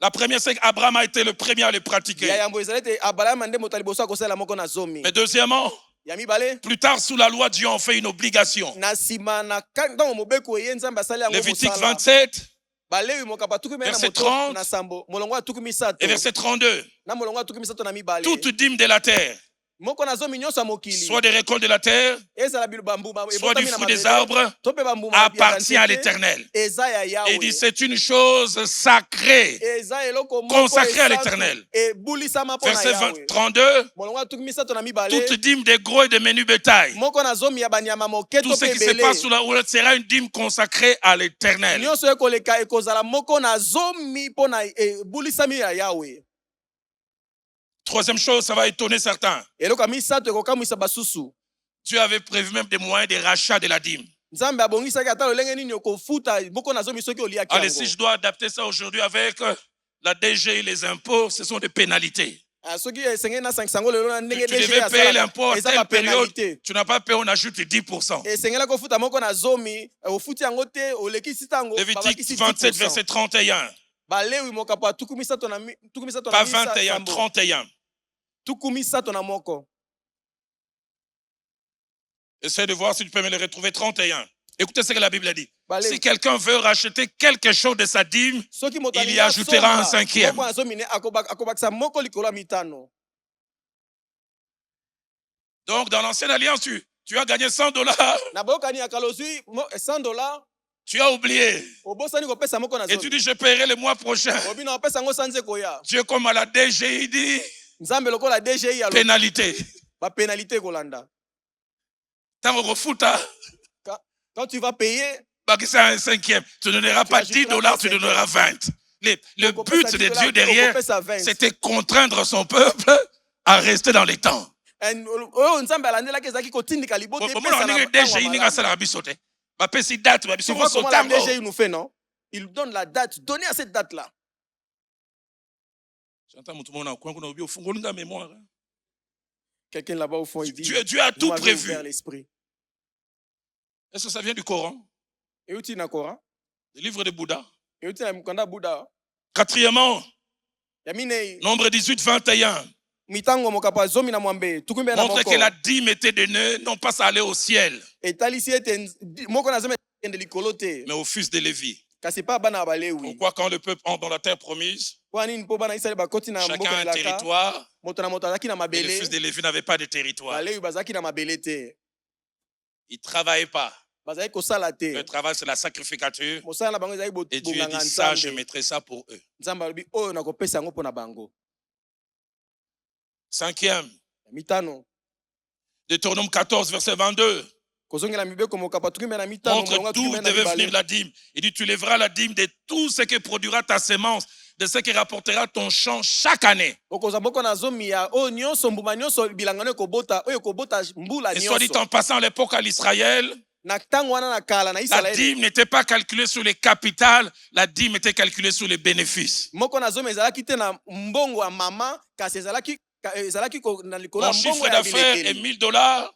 A: La première, c'est qu'Abraham a été le premier à les pratiquer.
B: ya yambo ezalete Abraham nde moto liboso akosala moko nazomi.
A: Mais deuxièmement,
B: Ya mibale
A: plus tard, sous la loi, Dieu en fait une obligation.
B: na sima na ntango mobeko ye Nzambe asali yango
A: Lévitique
B: mosala.
A: 27
B: Balewi mokapa tukumi na
A: Verset
B: moto
A: 30,
B: na sambo. Molongo ya tukumi sato.
A: et verset 32.
B: Na molongo ya tukumi sato na mibale.
A: Toute dîme de la terre,
B: Moko nazomi nyonso ya mokili.
A: soit des récoltes de la terre,
B: Ezala bambuma
A: soit du fruit des arbres,
B: to pe bambuma
A: appartient à l'Éternel.
B: Eza ya Yahweh.
A: Et il dit, c'est une chose sacrée,
B: Eza eloko moko
A: consacrée à
B: esantu,
A: l'Éternel.
B: ebulisama po na
A: Verset
B: Yahweh.
A: 32,
B: Molongo ya tukumi sato na mibale.
A: toute dîme des gros et de menus bétail.
B: Moko nazomi ya banyama moke
A: Tout
B: to
A: ce
B: pe
A: qui se passe sous
B: ebele.
A: la houlette sera une dîme consacrée à l'Éternel.
B: Nyonso ekoleka ekozala moko nazomi po na ebulisami ya Yahweh.
A: Troisième chose, ça va étonner certains.
B: Eloko ya misato ekokamwisa basusu.
A: Dieu avait prévu même des moyens de rachat de la dîme.
B: Nzambe abongisaki ata lolenge nini okofuta moko nazomi soki oliaki
A: Allez, si
B: yango.
A: je dois adapter ça aujourd'hui avec la DG et les impôts, ce sont des pénalités.
B: Soki esengeli na sangisango lelo na ndenge
A: Tu devais payer l'impôt à
B: eza
A: telle période,
B: bapénalité.
A: tu n'as pas payé, on ajoute 10%.
B: Esengela kofuta moko na zomi ofuti yango te olekisi ntango
A: Lévitique
B: babakisi
A: 27,
B: 10%.
A: verset 31.
B: Balewi mokapo ya tukumi sato na
A: Pas 21, 31.
B: tukumi sato na moko.
A: Essaie de voir si tu peux me le retrouver. 31. Écoutez ce que la Bible dit.
B: Balewi.
A: Si quelqu'un veut racheter quelque chose de sa dîme,
B: Soki moto
A: il y
B: alingi
A: ajoutera un
B: asomba,
A: cinquième.
B: moko na zomi ne akobakisa moko likolo ya mitano.
A: Donc, dans l'ancienne alliance, tu as gagné $100.
B: Na boyokani ya kalozwi $100
A: Tu as oublié.
B: obosani kopesa moko na
A: Et tu
B: zomi.
A: dis, je paierai le mois prochain.
B: Obina opesa yango sanze koya.
A: Dieu, comme à la DG, il dit,
B: Nzambe lokola DGI ya
A: pénalité.
B: ba pénalité kolanda.
A: Tant au fouta,
B: Quand tu vas payer,
A: c'est un cinquième. Tu ne donneras pas $10, tu donneras 20. Le but de Dieu derrière, c'était contraindre son peuple à rester dans les temps.
B: Nzambe alandelaki ezalaki kotindika libote epesa na
A: DG, il n'y a pas de bapesi date,
B: Tu vois comment la DGI nous fait, non? Il donne la date. Donnez à cette date-là.
A: J'entends tout le monde en coin, on a oublié au fond de la mémoire.
B: Quelqu'un là-bas au fond, il dit
A: Dieu a tout prévu.
B: l'esprit.
A: Est-ce que ça vient du Coran?
B: Et où tu na Coran?
A: Le livre de Bouddha.
B: Et où tu na Mukanda Bouddha?
A: Quatrièmement,
B: Yamine
A: nombre 18, 21.
B: mitango mokapa zomi na mwambe tukumbe na
A: Montre
B: moko.
A: que la dîme était donnée, non pas ça allait au ciel,
B: Et talisi ete moko na zomi de likolote.
A: mais au fils de Lévi.
B: Kasi pa bana balewi.
A: Pourquoi quand le peuple entre dans la terre promise,
B: Kwani npo bana isale bakoti na
A: chacun
B: mboka
A: a un
B: elaka.
A: territoire,
B: Moto na moto azaki na
A: et le fils
B: mabele.
A: de Lévi n'avait pas de territoire.
B: Balewi bazaki na mabele te.
A: Il ne travaillait pas.
B: Bazaki kosala
A: Le
B: te.
A: travail, c'est la sacrificature.
B: Mosala na bango ezaki
A: Et Dieu
B: bonganga
A: dit ça, je
B: nzambe.
A: mettrai ça pour eux.
B: Nzambe alobi oyo nakopesa yango mpona bango.
A: Cinquième,
B: Mitano.
A: Deutéronome 14, verset 22.
B: Kozongela mibeko mokapa tukumbe na mitano.
A: Montre d'où devait venir la dîme. Il dit, tu lèveras la dîme de tout ce que produira ta sémence, de ce qui rapportera ton champ chaque année.
B: Okoza moko na zomi ya oyo nyonso mbuma nyonso bilangano ekobota oyo ekobota mbula
A: Et soit dit
B: nyonso.
A: en passant, à l'époque à l'Israël,
B: Na ntango wana na kala na
A: la
B: Israeli.
A: dîme n'était pas calculée sur les capitales, la dîme était calculée sur les bénéfices.
B: Moko na zomi ezalaki te na mbongo ya mama kasi ezalaki na likolo
A: Mon
B: ya mbongo
A: chiffre
B: ya
A: d'affaires est
B: bilekeli.
A: $1000.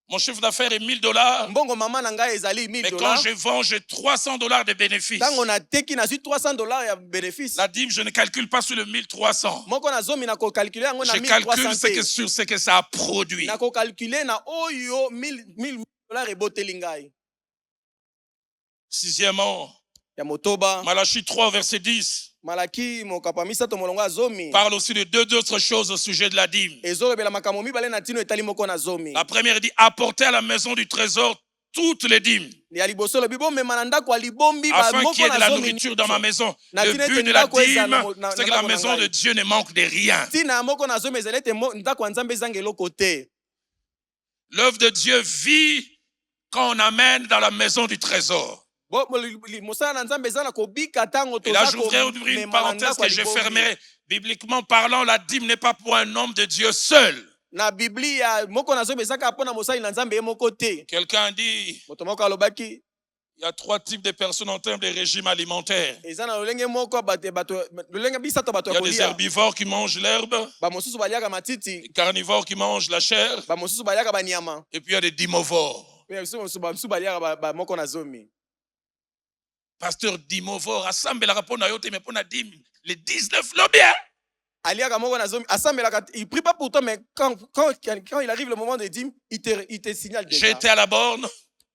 A: Mon chiffre d'affaires est $1000.
B: Mbongo mama na ngai ezali
A: Mais quand
B: $1000.
A: je vends, j'ai $300 de bénéfices.
B: Ntango na teki na zwi $300 ya bénéfice.
A: La dîme, je ne calcule pas sur le 1300.
B: Moko na zomi na kokalkule yango na
A: Je calcule
B: 1300
A: sur ce que ça a produit.
B: na kokalkule na oyo $1000 eboteli ngai.
A: Sixièmement,
B: Ya motoba.
A: Malachie 3, verset 10,
B: Malaki mokapa misato molongo ya zomi.
A: parle aussi de deux autres choses au sujet de la dîme.
B: Ezolobela makambo mibale na tino etali moko na zomi.
A: La première dit, apportez à la maison du trésor toutes les dîmes,
B: Ya liboso lobi bomema na ndako ya libombi ba
A: afin
B: moko
A: qu'il y ait de
B: na
A: la
B: zomi.
A: nourriture dans ma maison.
B: Na
A: Le
B: tina
A: but
B: ete
A: de la
B: ndako eza
A: dîme,
B: na
A: c'est que la
B: ndako na
A: maison
B: ngai.
A: de Dieu ne manque de rien.
B: Tina moko na zomi ezalete ndako ya Nzambe ezanga eloko te.
A: L'œuvre de Dieu vit quand on amène dans la maison du trésor.
B: mosala na nzambe eza na kobika ntango
A: Et là,
B: toza
A: je voudrais ouvrir une
B: komema na
A: parenthèse
B: ndako ya
A: que je
B: libongi.
A: fermerai. Bibliquement parlant, la dîme n'est pas pour un homme de Dieu seul.
B: Na biblia moko nazoyeba ezaka mpo na mosali na nzambe ye moko te.
A: Quelqu'un dit,
B: Moto moko alobaki
A: il y a 3 types de personnes en termes de régime alimentaire.
B: eza na lolenge moko lolenge bisato bato
A: Il y
B: ya
A: a des
B: kolia.
A: herbivores qui mangent l'herbe,
B: Bamosusu baliaka
A: des
B: matiti,
A: carnivores qui mangent la chair,
B: bamosusu baliaka banyama,
A: et puis il y a des dimorphes.
B: bamosusu baliaka moko na zomi.
A: Pasteur dimorphe, assemble la rapport na yote, mais pour la dîme, les 19 l'ont bien.
B: Aliaka moko na zomi, asambelaka, il prie pas pour toi, mais quand il arrive le moment de dîme, il te signale déjà.
A: J'étais à la borne,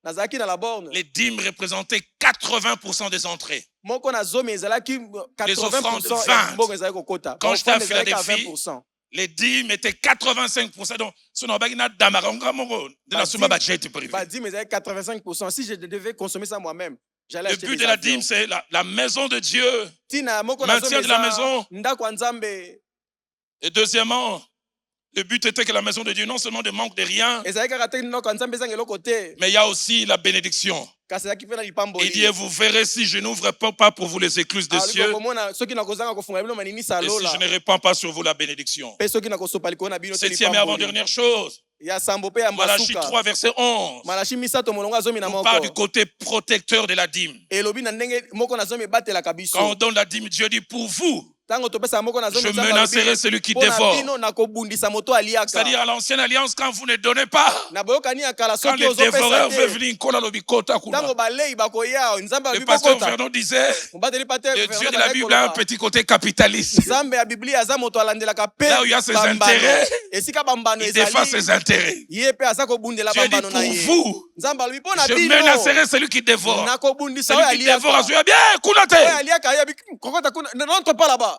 B: Nazaki na la borne.
A: les dîmes représentaient 80% des entrées.
B: Moko na zomi ezalaki
A: Les offrandes
B: 80% ya
A: 20.
B: mbongo ezalaki kokota.
A: Quand j'étais à
B: Offrande ezalaki à
A: Philadelphie,
B: 20%.
A: les dîmes étaient 85%. Donc, ce n'est pas une damaronga moro. De la somme budget privé.
B: Bah, dîme ezalaki 85%. Si je devais consommer ça moi-même, j'allais
A: Le
B: acheter
A: but
B: des
A: de la
B: avions.
A: dîme, c'est la maison de Dieu.
B: Tina moko na
A: Maintien
B: zomi
A: de la
B: eza
A: maison.
B: ndako ya nzambe.
A: Et deuxièmement, le but était que la maison de Dieu non seulement ne manque de rien,
B: Ezalaki kaka te ndako ya nzambe ezanga eloko te.
A: mais il y a aussi la bénédiction.
B: Kasi ezalaki mpe na lipamboli.
A: Il dit, et vous verrez si je n'ouvre pas pour vous les écluses des cieux,
B: komona soki nakozanga kofunga bino maninisa
A: et si
B: lola.
A: je ne répands pas sur vous la bénédiction.
B: Pe soki nakosopa likolo na bino te
A: Septième et
B: lipamboli.
A: avant-dernière chose,
B: Ya sambo pe ya
A: Malachie
B: masuka.
A: 3, verset 11,
B: Malachi misato molongo azomi na
A: on parle du
B: moko.
A: côté protecteur de la dîme.
B: Elobi na ndenge moko na zomi ebatelaka biso.
A: Quand on donne la dîme, Dieu dit, pour vous,
B: Tango topesa moko na zomi
A: je menacerai celui qui dévore.
B: bino na kobundisa moto aliaka.
A: C'est-à-dire à l'ancienne alliance, quand vous ne donnez pas,
B: Na boyokani ya kala
A: quand
B: soki
A: les dévoreurs
B: ozopesa
A: veulent
B: te.
A: venir, kola lobikota kuna.
B: Tango balei bakoya nzambe
A: Le
B: abi
A: pasteur
B: bokota.
A: Vernon disait,
B: Mubateli pater
A: le Dieu de la Bible a un petit côté capitaliste.
B: Nzambe ya Biblia aza moto alandelaka pe.
A: Là où il y a ses
B: bambano.
A: intérêts,
B: Esika bambano
A: il défend
B: ezali.
A: ses intérêts.
B: Ye pe aza kobundela
A: Dieu dit,
B: bambano na
A: pour
B: ye.
A: vous,
B: Nzambe alobi mpo na
A: je
B: bino.
A: menacerai celui qui dévore.
B: Nakobundisa
A: Celui
B: oyo
A: qui dévore,
B: aliaka.
A: a bien, kuna
B: Oyo
A: te.
B: aliaka yabi kokota kuna. N'entre pas là-bas.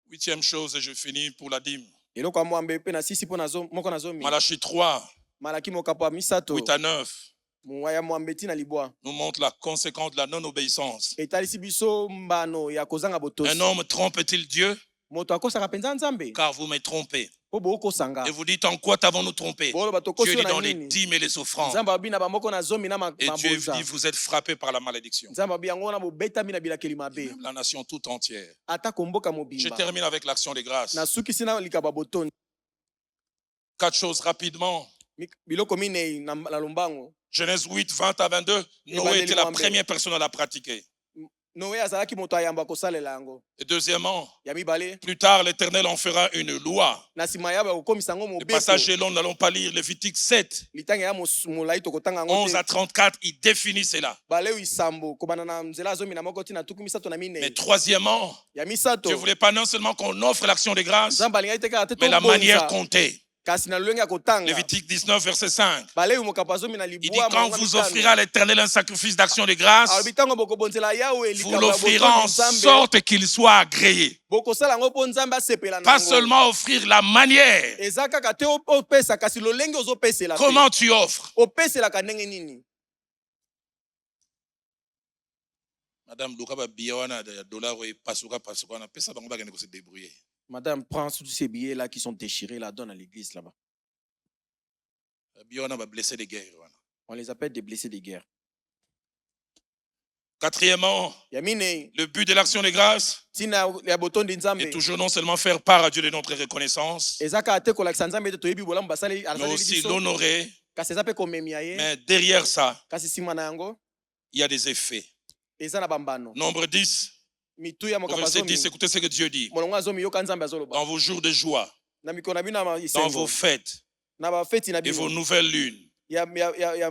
A: Huitième chose, et je finis pour la dîme.
B: Eloko ya mwambe pe na sisi mpo na moko na zomi.
A: Malachie 3,
B: Malaki mokapo ya misato.
A: 8 à 9,
B: Mwa ya mwambe tina libwa.
A: nous montre la conséquence de la non-obéissance.
B: Etalisi biso mbano ya kozanga botosi.
A: Un homme trompe-t-il Dieu?
B: Moto akosaka penza nzambe.
A: Car vous me trompez.
B: Po bokosanga.
A: Et vous dites, en quoi t'avons-nous trompé?
B: Bolo
A: Dieu
B: batokosi
A: dit
B: na
A: dans les
B: nini.
A: dîmes et les offrandes.
B: Nzambe abi na bamoko na zomi na
A: Et Dieu
B: mabonza.
A: dit, vous êtes frappés par la malédiction.
B: Nzambe abi yango na bobetami na bilakeli mabe.
A: Même la nation toute entière.
B: Ata komboka
A: Je
B: mobimba.
A: termine avec l'action des grâces.
B: Na sukisi na likaba botondi.
A: 4 choses rapidement.
B: Biloko minei na lombango.
A: Genèse 8, 20 à 22. Noé était la première personne à la pratiquer.
B: Noé azalaki moto ayamba kosalela yango.
A: Et deuxièmement,
B: Ya mibale.
A: plus tard, l'Éternel en fera une loi.
B: Na sima ya bakomisa yango
A: Le
B: mobeko.
A: passage est long, nous n'allons pas lire Lévitique 7,
B: Litanga ya molai tokotanga yango
A: 11
B: te.
A: à 34, il définit cela.
B: Baleu isambo kobana na nzela azomi na moko tina tuku misato na mine.
A: Mais troisièmement,
B: Ya misato.
A: Dieu ne voulait pas non seulement qu'on offre l'action des grâces,
B: Nzambe alingai te kaka te
A: mais la manière
B: tobonza.
A: comptée.
B: Kasi na lolenge ya kotanga.
A: Lévitique 19, verset 5.
B: Baleu mokapo azomi na
A: Il dit,
B: libwa.
A: quand vous offrirez à l'Éternel un sacrifice d'action de grâce,
B: Alobi tango bokobonzela Yawe
A: vous
B: likambo ya
A: l'offrirez
B: botondi
A: en
B: Nzambe.
A: sorte qu'il soit agréé.
B: Bokosala yango mpo Nzambe asepela na
A: Pas
B: yango.
A: seulement offrir la manière.
B: Eza kaka te opesa kasi lolenge ozopesela pe.
A: Comment tu offres?
B: Opeselaka ndenge nini?
A: Madame Luka ba billet wana ya dollar oyo pasuka na pesa bango bakende ko se débrouiller.
B: Madame, prends tous ces billets là qui sont déchirés, là, donne à l'église là-bas.
A: Billet wana ba blessé de guerre wana.
B: On les appelle des blessés de guerre.
A: Quatrièmement,
B: Yamine,
A: le but de l'action de grâce
B: tina ya botondi Nzambe.
A: est toujours non seulement faire part à Dieu de notre reconnaissance,
B: Ezaka ate kolakisa Nzambe te toyebi bolamu basali
A: mais
B: alasali
A: aussi
B: biso.
A: l'honorer.
B: Kasi eza pe komemia ye.
A: Mais derrière ça,
B: Kasi sima na yango
A: il y a des effets.
B: eza na bambano.
A: Nombre 10,
B: Mitu ya
A: au verset
B: mokapazomi.
A: 10, écoutez ce que Dieu dit.
B: Molongo azomi yoka Nzambe azoloba.
A: Dans vos jours de joie,
B: Na mikolo na bino na
A: dans
B: isengo.
A: vos fêtes
B: Na ba feti na
A: et vos
B: bino.
A: nouvelles lunes,
B: Ya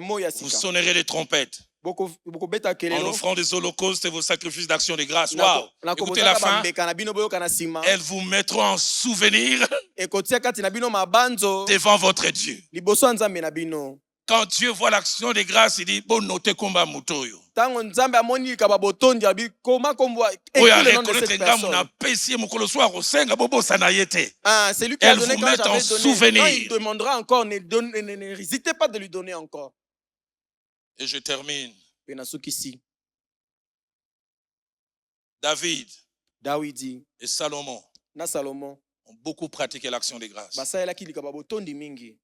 B: mo ya
A: vous
B: sika.
A: sonnerez des trompettes
B: Boko beta
A: en
B: kelelo.
A: offrant des holocaustes et vos sacrifices d'action de grâce. Waouh!
B: Na
A: Écoutez la
B: kobotaka
A: fin.
B: bambeka na bino boyoka na sima.
A: Elles vous mettront en souvenir
B: Ekotia kati na bino mabanzo.
A: devant votre Dieu.
B: Liboso ya Nzambe na bino.
A: Quand Dieu voit l'action de grâce, il dit, bon, notez combat mutoyo.
B: Tango Nzambe amoni likaba botondi abi koma kombo
A: Oya
B: écrit le nom de
A: reconnaître
B: cette
A: nga muna
B: personne.
A: pesi mukolo soir osenga bobo sanayete.
B: Ah, c'est lui qui a
A: Elles
B: donné
A: vous
B: quand
A: mettent en
B: j'avais donné.
A: souvenir.
B: Quand il demandera encore, n'hésitez pas de lui donner encore.
A: Et je termine.
B: Penasukisi,
A: David
B: Dawidi,
A: et Salomon
B: na Salomon
A: ont beaucoup pratiqué l'action des grâces.
B: basalelaki likambo ya botondi mingi.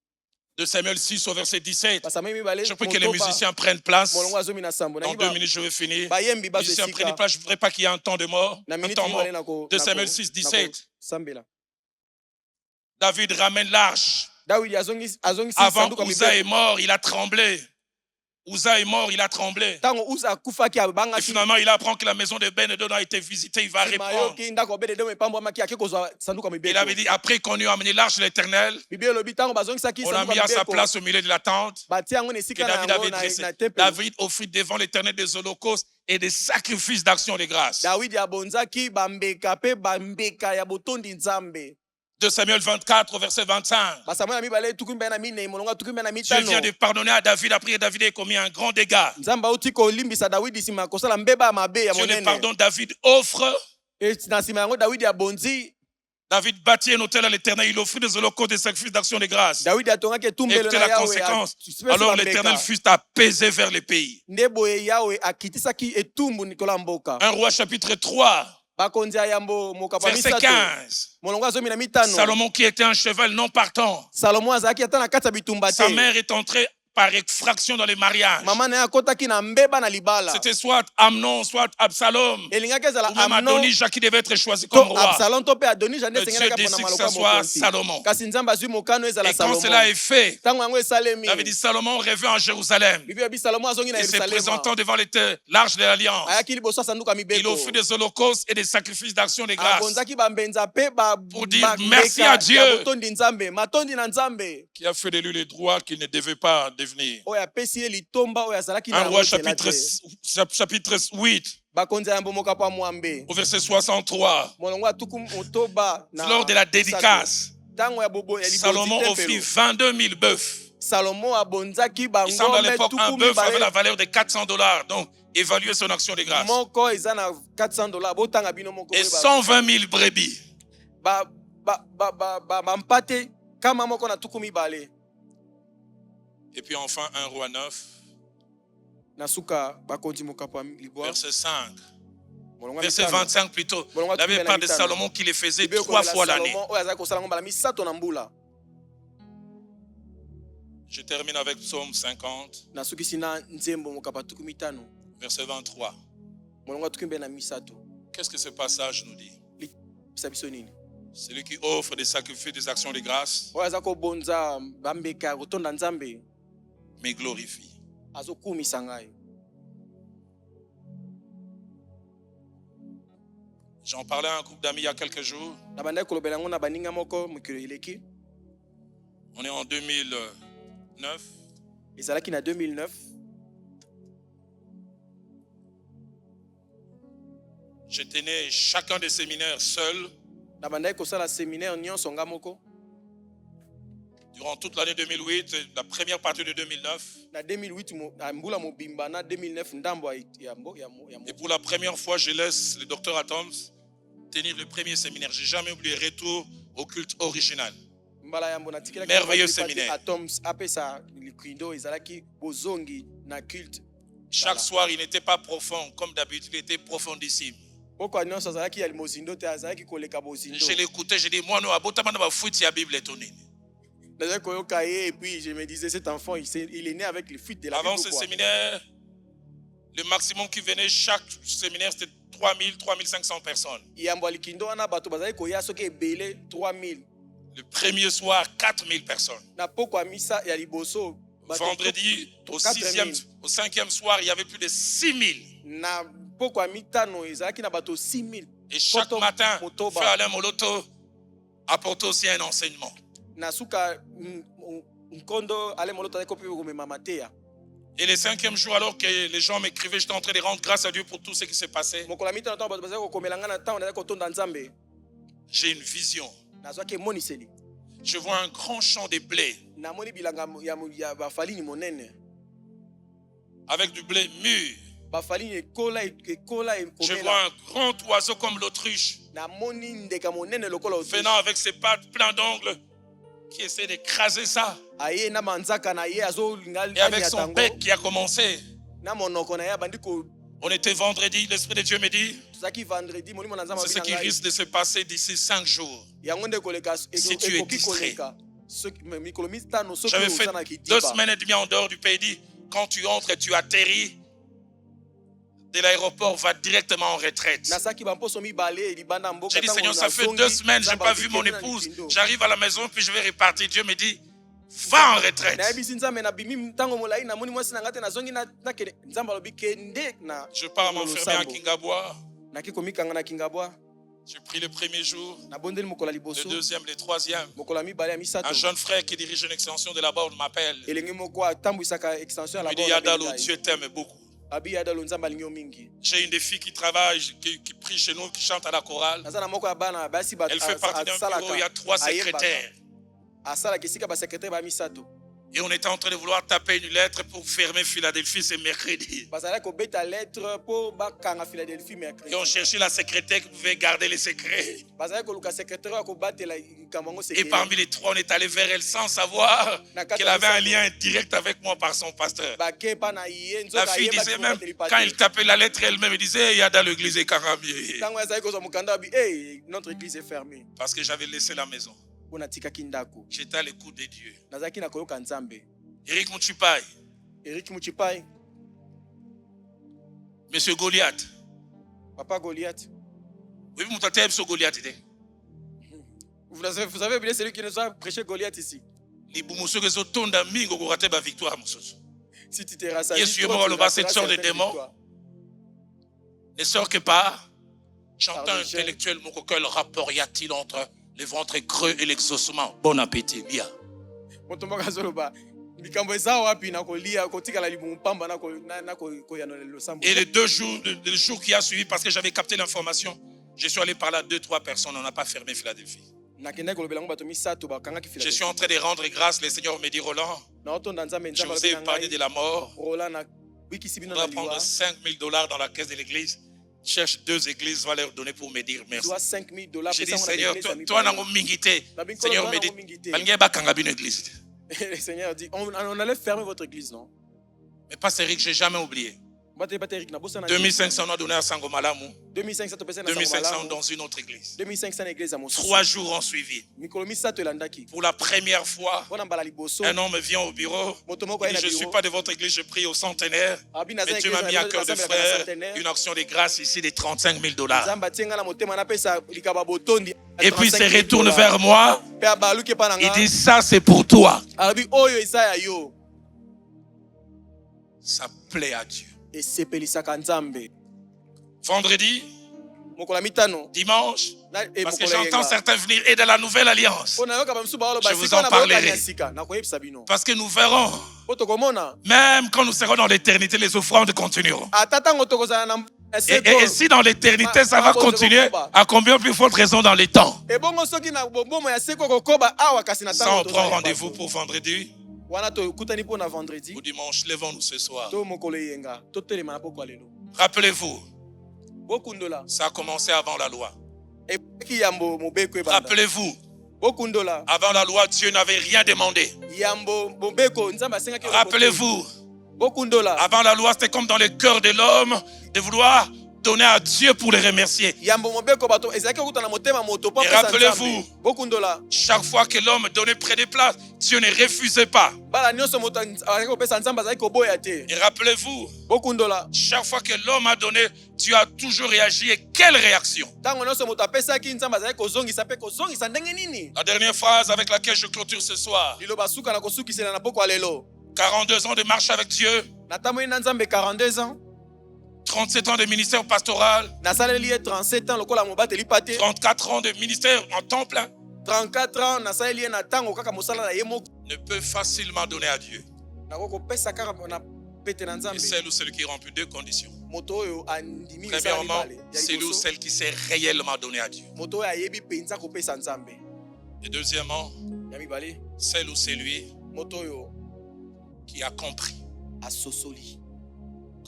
A: De Samuel 6 au verset 17.
B: Basamai mibale
A: Je prie que les
B: motoba,
A: musiciens prennent place.
B: molongo azomi na sambo.
A: Dans 2 minutes, je vais finir.
B: Bayembi
A: Les
B: bazo
A: musiciens
B: esika.
A: prennent place. Je ne voudrais pas qu'il y ait un temps de mort.
B: Na
A: Un
B: minute
A: temps mort.
B: mibale nako-
A: 2
B: nako-
A: Samuel 6, 17.
B: sambela.
A: David ramène l'arche.
B: Dawidi azongisi
A: Avant
B: sanduku ya
A: qu'Uza
B: mibeko.
A: est mort, il a tremblé. Uza est mort, il a tremblé.
B: Tango Uza akufaki
A: Et
B: abangaki.
A: finalement, il apprend que la maison de Ben-Hadad a été visitée. Il va répondre.
B: Mayoki ndako Obed-Edom epambwamaki ake kozwa sanduku ya
A: Il
B: mibeko.
A: avait dit, après qu'on eut amené l'arche de l'Éternel,
B: Bible elobi tango bazongisaki
A: on a
B: sanduku
A: mis
B: ya
A: à sa
B: mibeko.
A: place au milieu de la tente.
B: Batie yango na
A: Que
B: esika na
A: David
B: yango
A: avait
B: na
A: dressé.
B: temple.
A: David offrit devant l'Éternel des holocaustes et des sacrifices d'action de grâce.
B: Dawidi abonzaki bambeka pe bambeka ya botondi nzambe.
A: 2 Samuel 24 au verset 25.
B: Basamuel na mibale tukumi mbele na minei molongo tukumi mbele na
A: Dieu vient
B: mitano.
A: de pardonner à David après que David ait commis un grand dégât.
B: Nzambe auti kolimbisa Dawidi nsima ya kosala mbeba ya mabe ya
A: Dieu le
B: monene.
A: pardonne, David offre.
B: E na nsima yango Dawidi abonzi.
A: David bâtit un autel à l'Éternel, il offrit des holocaustes, des sacrifices d'action de grâce.
B: Dawidi atongaki etumbelo
A: Écoutez
B: na
A: la
B: Yawe.
A: conséquence.
B: Asipesi
A: Alors
B: bambeka.
A: l'Éternel fut apaisé vers les pays.
B: Nde boye Yawe akitisaki etumbu nikolo ya mboka.
A: 1 Roi chapitre 3,
B: Bakonzi ya yambo mokapa
A: verset
B: misato.
A: 15.
B: Molongo azomi na mitano.
A: Salomon qui était un cheval non partant.
B: Salomo azalaki ata na kati ya bitumba
A: Sa
B: te.
A: mère est entrée par effraction dans les mariages.
B: Mama na ye akotaki na mbeba na libala.
A: C'était soit Amnon, soit Absalom.
B: Elingaki ezala
A: Ou même
B: Amnon
A: Adonija qui devait être choisi
B: to
A: comme roi.
B: Absalom to pe Adonija nde
A: Mais Dieu
B: esengelaka
A: décide
B: mpona
A: que
B: maloko ya
A: ce soit
B: mokonzi.
A: Salomon.
B: Kasi Nzambe azwi mokano ezala
A: Et quand cela
B: Salomo.
A: est fait,
B: Ntango yango esalemi.
A: David dit Salomon revint en Jérusalem.
B: Bible elobi Salomo azongi na
A: Et se
B: Yerusalema.
A: présentant devant l'arche de l'Alliance,
B: Ayaki liboso ya sanduku ya
A: il
B: mibeko.
A: offrit des holocaustes et des sacrifices d'action de grâce
B: Abonzaki bambenza pe
A: pour dire merci à Dieu
B: ya botondi Nzambe. Matondi na Nzambe.
A: qui a fait de lui les droits qu'il ne devait pas devenir.
B: Oyo apesi ye litomba oyo azalaki
A: 1
B: na
A: Roi
B: yango nzela
A: chapitre
B: te.
A: 8
B: Bakonzi ya yambo mokapa ya mwambe.
A: au verset 63.
B: Molongo ya tuku motoba na
A: Lors de la dédicace,
B: ntango ya bobo ya libozi
A: Salomon offrit
B: tempelo.
A: 22 000 bœufs.
B: Salomo abonzaki
A: Il semble à
B: bangombe
A: l'époque un
B: tuku
A: bœuf avait la
B: mibale
A: valeur de $400. Donc, évaluez son action de grâce.
B: moko eza na $400 botanga bino moko
A: Et
B: boyeba.
A: 120 000 brebis.
B: bampate kama moko na tuku mibale.
A: Et puis enfin, 1 Roi 9,
B: Na suka bakonzi mokapa ya libwa.
A: verset 5.
B: Molongo ya
A: Verset
B: mitano.
A: 25 plutôt.
B: Bolongo
A: La Bible
B: tukumi na
A: parle de
B: mitano.
A: Salomon qui les faisait
B: Bible
A: 3
B: ekoloba
A: fois l'année.
B: Salomo oyo azalaki kosala ngo mbala misato na mbula.
A: Je termine avec Psaume 50,
B: Nasukisi na nzembo mokapa tuku mitano.
A: verset 23.
B: Molongo ya tuku mbele na misato.
A: Qu'est-ce que ce passage nous dit?
B: Bisa biso nini?
A: Celui qui offre des sacrifices, des actions de grâce,
B: Oyo aza kobonza bambeka kotonda Nzambe
A: me glorifie.
B: azokumisa ngai.
A: J'en parlais à un groupe d'amis il y a quelques jours.
B: Na bandaki kolobela yango na baninga moko mokilo eleki.
A: On est en 2009.
B: Ezalaki na 2009.
A: Je tenais chacun des séminaires seul
B: Na bandaki kosala séminaire nyonso nga moko.
A: durant toute l'année 2008, la première partie de 2009.
B: Na 2008 na mbula mobimba na 2009 ndambo ya
A: Et pour la première fois, je laisse le docteur Atoms tenir le premier séminaire. J'ai jamais oublié retour au culte original.
B: mbala yambo na tikela
A: Merveilleux séminaire.
B: Atoms apesa likwindo ezalaki bozongi na culte.
A: Chaque soir, il n'était pas profond comme d'habitude, il était profondissime.
B: Poko nyonso azalaki ya mozindo te azalaki koleka bozindo.
A: Je l'écoutais, je dis, moi, nous, abotama na bafuiti ya Bible etonini.
B: Nazalaki koyoka ye et puis je me disais cet enfant il est né avec les fuites de la
A: Avant
B: Bible.
A: ce
B: Quoi.
A: séminaire, le maximum qui venait chaque séminaire, c'était 3000, 3500 personnes.
B: Yambo ya likindo wana bato bazalaki koya soki ebele 3000.
A: Le premier soir, 4000 personnes.
B: Na poko ya misa ya liboso bato
A: Vendredi, au
B: 4000.
A: cinquième soir, il y avait plus de 6000.
B: Na poko ya mitano ezalaki na bato 6000.
A: Et chaque
B: Poto
A: matin,
B: motoba.
A: Frère Alain Moloto apportait aussi un enseignement.
B: Na suka nkondo ale moloto azalaki kope komema mateya.
A: Et le cinquième jour, alors que les gens m'écrivaient, j'étais en train de rendre grâce à Dieu pour tout ce qui s'est passé.
B: Mokolo ya mitano ntango bato bazalaki kokomela nga na ntango nazalaki kotonda Nzambe.
A: J'ai une vision.
B: Nazwaki emoniseli.
A: Je vois un grand champ de blé
B: Namoni bilanga ya bafalini monene.
A: avec du blé mûr.
B: Bafalini ekola
A: Je
B: ekomela.
A: vois un grand oiseau comme l'autruche
B: Namoni ndeka monene lokola
A: venant avec ses pattes pleines d'ongles qui essaie d'écraser ça.
B: aye na manzaka na ye azolinga
A: Et avec
B: ania
A: son
B: tango.
A: bec qui a commencé
B: Na monoko na ye abandi
A: On était vendredi, l'Esprit de Dieu me dit,
B: tozalaki vendredi molimo na nzambe
A: c'est ce qui
B: abina ngai.
A: risque de se passer d'ici 5 jours.
B: Yango nde koleka
A: Si tu es
B: ekoki
A: distrait.
B: koleka mikolo mitano soki
A: J'avais
B: oza
A: fait
B: na
A: 2
B: kidiba.
A: semaines et demie en dehors du pays. Dit, quand tu entres et tu atterris de l'aéroport, va directement en retraite.
B: Nasaki bamposo mibale libanda mboka.
A: J'ai dit,
B: ntango
A: Seigneur, ça fait
B: nazongi,
A: 2 semaines, je n'ai
B: nzambe
A: pas vu mon
B: abikeli na
A: épouse.
B: likindo.
A: J'arrive à la maison, puis je vais repartir. Dieu me dit, va en retraite.
B: nayebisi nzambe nabimi ntango molai namoni mwasi na ngai te nazongi nakende nzambe alobi kende na
A: Je pars m'enfermer à Kingabois.
B: naki komikanga na kingabwa.
A: J'ai pris le premier jour,
B: nabondeli mokolo ya
A: le
B: liboso
A: deuxième, le troisième.
B: mokolo ya mibale ya
A: Un
B: misato
A: jeune frère qui dirige une extension de là-bas, on m'appelle.
B: elenge moko atambwisaka extension ya
A: Il me dit, Yadalo, Dieu t'aime beaucoup.
B: abi yadalo nzambe alingi yo mingi.
A: J'ai une des filles qui travaille, qui prie chez nous, qui chante à la chorale.
B: naza na moko ya bana basi
A: Elle fait partie d'un bureau, il y a 3 secrétaires.
B: asalaka esika basekretare ba misato
A: Et on était en train de vouloir taper une lettre pour fermer Philadelphie ce mercredi.
B: bazalaki kobeta lettre mpo bakanga Philadelphie
A: Et
B: mercredi.
A: on cherchait la secrétaire qui pouvait garder les secrets.
B: bazalaki koluka sekretare ya kobatela likambo yango
A: Et
B: sekele.
A: parmi les 3, on est allé vers elle sans savoir qu'elle avait un lien direct avec moi par son pasteur.
B: bake mpa na ye
A: La
B: nzoka
A: fille
B: ayebaki
A: disait même,
B: kobateli
A: quand
B: pate.
A: il tapait la lettre elle-même, elle disait, il y a dans l'église et Karambie.
B: ntango azalaki kozwa mokanda abi hey, notre église est fermée
A: Parce que j'avais laissé la maison.
B: mpo natikaki ndako.
A: J'étais à l'écoute de Dieu.
B: nazalaki na koyoka nzambe.
A: Eric Mouchipai,
B: Eric Muchipai,
A: Monsieur Goliath.
B: papa Goliath.
A: Oui, vous m'entendez, Monsieur Goliath.
B: Vous avez oublié celui qui nous a prêché Goliath ici.
A: Les boumousseux qui sont tombés dans mingo pour rater ma victoire, monsieur.
B: Si tu te rassasies,
A: Yesu
B: trop,
A: est mort,
B: tu
A: le bas,
B: rateras
A: cette sorte de
B: certaines
A: démon.
B: victoires.
A: Ne sort que pas. Chantant
B: Pardon, cher.
A: intellectuel, mon quel rapport y a-t-il entre le ventre creux et l'exaucement? Bon appétit, bien.
B: Moto moko azoloba likambo eza wapi na kolia kotikala libumu pamba na koyanolela losambo.
A: Et les 2 jours, le jour qui a suivi, parce que j'avais capté l'information, je suis allé parler à 2-3 personnes, on n'a pas fermé Philadelphie.
B: nakendaki kolobela ngo bato misato bakangaki
A: Je suis en train de rendre grâce, le Seigneur me dit, Roland,
B: naotonda nzambe
A: je
B: nzambe
A: vous ai
B: alobi na
A: épargné de
B: ngai
A: la mort.
B: rola na bikisi bino
A: On
B: na
A: va prendre
B: liwa
A: 5 000 $ dans la caisse de l'église. Cherche 2 églises, va leur donner pour me dire merci.
B: zwa 5000 $.
A: J'ai dit,
B: pesa ngo na
A: Seigneur,
B: église ya
A: toi,
B: mibale.
A: nango mingité.
B: Babi,
A: Seigneur
B: toi,
A: me dit,
B: nango mingité.
A: balingi bakanga bino église.
B: Le Seigneur dit on allait fermer votre église, non?
A: Mais Pasteur Eric, j'ai jamais oublié.
B: Bate Eric na bosa na
A: 2500 on a donné à Sangomalamu,
B: 2500 to pesa na
A: 2500 dans une autre église.
B: 2500 na église ya mosusu.
A: 3 jours ont suivi.
B: mikolo misato elandaki.
A: Pour la première fois,
B: Wana mbala liboso.
A: un homme vient au bureau.
B: Moto moko
A: Il
B: aye
A: dit,
B: na
A: je ne suis
B: bureau.
A: pas de votre église, je prie au centenaire.
B: Abi na za
A: Mais Dieu m'a mis à cœur de frère une action de grâce ici de 35 000 $.
B: Nzamba tienga na motema na pesa likaba botondi.
A: Et puis il se retourne vers moi.
B: Pe abaluke pa na
A: Il
B: nga.
A: dit, ça c'est pour toi.
B: Abi oyo eza ya yo.
A: Ça plaît à Dieu.
B: Esepelisaka Nzambe.
A: Vendredi,
B: Mokola mitano.
A: dimanche,
B: Na
A: parce que
B: mokola
A: j'entends
B: yenga.
A: certains venir et de la nouvelle alliance.
B: Pona yoka ba msusu ba olo
A: Je
B: ba
A: vous
B: sika
A: en
B: na ba
A: parlerai.
B: yoka sika na koyebisa bino.
A: Parce que nous verrons,
B: Poto komona.
A: même quand nous serons dans l'éternité, les offrandes continueront.
B: Atata ngotokozana na
A: Et si dans l'éternité, ça va continuer, à combien plus forte raison dans les temps?
B: ebongo soki na bomo ya seko kokoba awa kasi na
A: Ça,
B: tango
A: on prend rendez-vous pour vendredi
B: wana to kutani po na vendredi
A: ou dimanche. Levons-nous ce soir.
B: to mokolo yenga to telema na poko lelo
A: Rappelez-vous,
B: bokundola
A: ça a commencé avant la loi.
B: eki yambo mobeko ebanda
A: Rappelez-vous,
B: bokundola
A: avant la loi, Dieu n'avait rien demandé.
B: yambo mobeko nzamba asengaki
A: Rappelez-vous,
B: bokundola
A: avant la loi, c'était comme dans le cœur de l'homme de vouloir donner à Dieu pour le remercier.
B: yambo mobeko bato ezalaki okuta na motema moto po
A: Et
B: apesa
A: rappelez-vous,
B: Nzambe. Bokundola
A: chaque fois que l'homme donnait près des places, Dieu ne refusait pas.
B: bala nyonso moto azalaki kopesa Nzambe azalaki koboya te
A: Et rappelez-vous,
B: bokundola
A: chaque fois que l'homme a donné, Dieu a toujours réagi. Et quelle réaction!
B: ntango nyonso moto apesaki Nzambe azalaki kozongisa mpe kozongisa ndenge nini
A: La dernière phrase avec laquelle je clôture ce soir.
B: liloba suka na kosukisela na poko ya lelo
A: 42 ans de marche avec Dieu,
B: natamboyi na Nzambe 42 ans
A: 37 ans de ministère pastoral,
B: nasaleli ye 37 ans lokola mobateli pate
A: 34 ans de ministère en temps plein,
B: 34 ans nasaleli ye na ntango kaka mosala na ye moko
A: ne peut facilement donner à Dieu.
B: nakoki kopesa kaka na pete na
A: Et
B: Nzambe
A: celle ou celui qui remplit 2 conditions.
B: moto oyo andimi misala
A: Premièrement,
B: mibale ya
A: celui ou
B: liboso
A: celle qui s'est réellement donné à Dieu.
B: moto oyo ayebi mpenza kopesa Nzambe
A: Et deuxièmement,
B: ya mibale
A: celle ou celui
B: moto oyo
A: qui a compris.
B: asosoli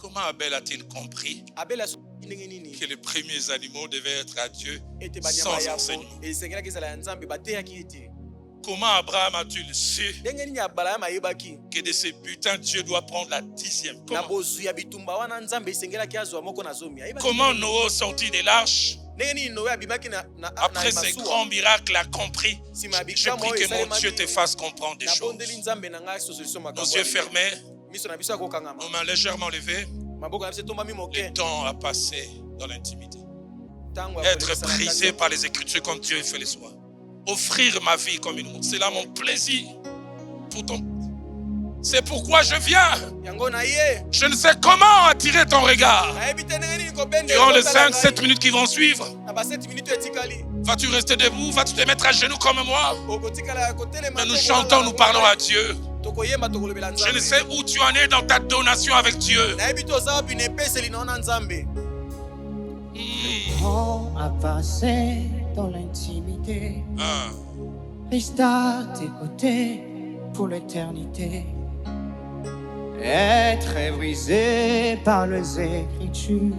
A: Comment Abel a-t-il compris
B: abeli asosoli ndenge nini
A: que les premiers animaux devaient être à Dieu
B: ete
A: sans
B: banyama yabo
A: enseignement?
B: esengelaki ezala ya Nzambe bateyaki ete
A: Comment Abraham a-t-il su
B: ndenge nini Abraham ayebaki
A: que de ces butins, Dieu doit prendre la 10e?
B: na
A: Comment,
B: bozwi ya bitumba wana nzambe esengelaki azwa moko na zomi? Ayebaki
A: comment Noé sortit de l'arche?
B: ndenge nini Noé abimaki na
A: Après ces
B: masuwa
A: grands miracles, a compris.
B: nsima ya
A: Je
B: bikamwa
A: prie
B: oyo
A: que mon
B: esalemaki
A: Dieu te fasse comprendre des choses.
B: nabondeli nzambe na ngai solution
A: Nos
B: makambo
A: yeux
B: ya
A: fermés,
B: miso na biso akokangama
A: nos mains légèrement levées,
B: maboko na biso etombami
A: le
B: moke
A: temps a passé dans l'intimité.
B: ntango ya
A: Être
B: kolekisa na
A: brisé
B: kati.
A: par les Écritures comme Dieu fait les soins. Offrir ma vie comme une route. C'est là mon plaisir. Pour ton... C'est pourquoi je viens.
B: yango na ye
A: Je ne sais comment attirer ton regard.
B: nayebi te ndenge nini kobende
A: Durant les
B: ekotala
A: 5-7
B: ngai.
A: minutes qui vont suivre,
B: na ba 7 minutes etikali
A: vas-tu rester debout? Vas-tu te mettre à genoux comme moi?
B: okotikala kotelema
A: Mais nous chantons, nous parlons à Dieu.
B: tokoyemba tokolobela
A: Je ne
B: nzambe
A: sais où tu en es dans ta donation avec Dieu.
B: nayebi te oza wapi na epeseli na yo na nzambe
C: Temps à passer dans l'intimité.
A: Ah.
C: Reste à tes côtés pour l'éternité. Être brisé par les Écritures.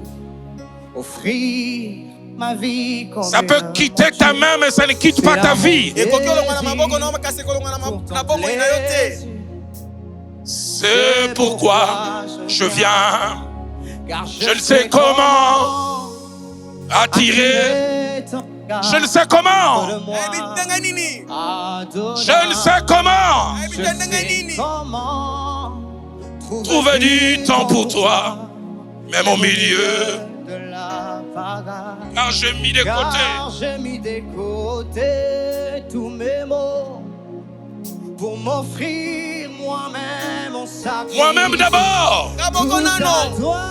C: Offrir ma vie comme
A: Ça peut
C: une
A: quitter ta main, mais ça ne quitte pas ta vie.
B: ekoki olongwa na maboko na yo kasi ekolongwa na bomoi na yo te
A: C'est pourquoi je viens.
C: Car
A: Je ne sais comment attirer. Je ne sais comment.
B: nayebi ndenge nini
A: Je ne sais comment
B: nayebi te ndenge nini
A: trouver du temps pour toi, même au milieu.
C: de la pagaille.
A: Car j'ai mis de côté.
C: Car j'ai mis de côté tous mes mots pour m'offrir moi-même en sacrifice.
A: Moi-même d'abord.
B: kaboko
C: Tout à
B: nano
C: toi,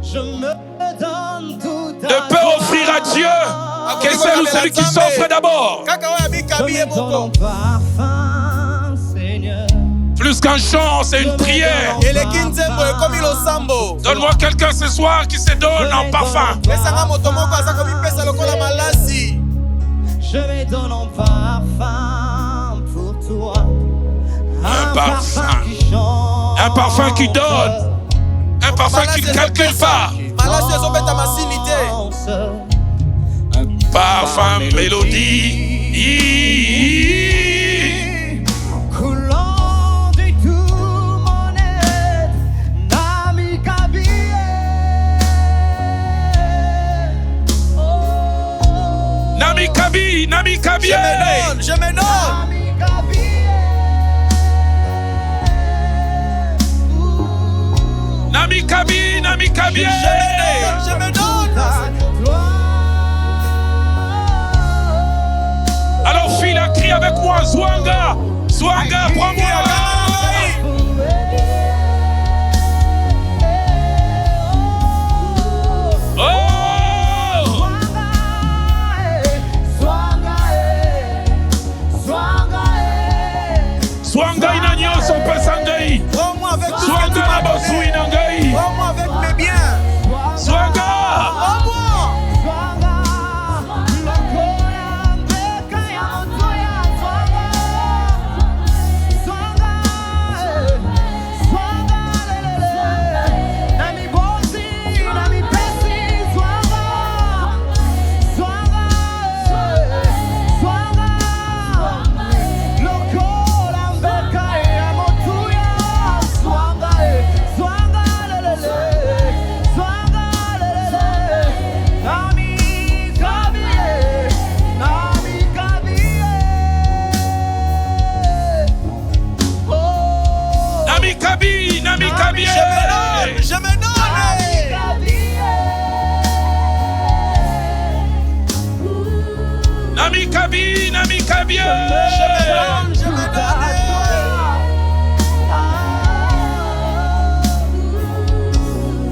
C: je me donne tout à
A: Ne peut offrir à Dieu que celle ou celui qui s'offre d'abord.
B: kaka oyo abikabi
C: Je
B: ye
C: me donne en
B: moko
C: parfum, Seigneur.
A: Plus qu'un chant, c'est une prière.
B: eleki nzembo ekomi losambo
A: Donne-moi quelqu'un ce soir qui se donne en parfum.
B: pesanga moto moko aza komipesa lokola malasi
C: Je me donne en parfum pour toi.
A: Un parfum.
C: qui chante.
A: Un parfum qui donne. Un parfum qui ne calcule pas.
B: malasi ezobeta masini te
C: Un
A: Parfum, mélodie.
C: coulant de tout mon être, Nami Kabie.
A: Nami Kabi, Nami Kabi.
B: je me donne
C: Nami Kabie.
A: Nami Kabi, Nami Kabi.
B: je me donne
A: Alors file à crie avec moi, Zwanga. Zwanga, prends-moi. Oh! Swanga inanyo son pesangai.
B: prends-moi avec tout ce que
A: Swanga
B: tu
A: na
B: m'as
A: bosu
B: donné
A: inangai.
B: prends-moi avec mes biens
A: Swanga.
B: prends-moi
A: Nami Kabi, Nami Kabi.
B: je me donne
A: Nami Kabi, Nami Kabi.
B: je me donne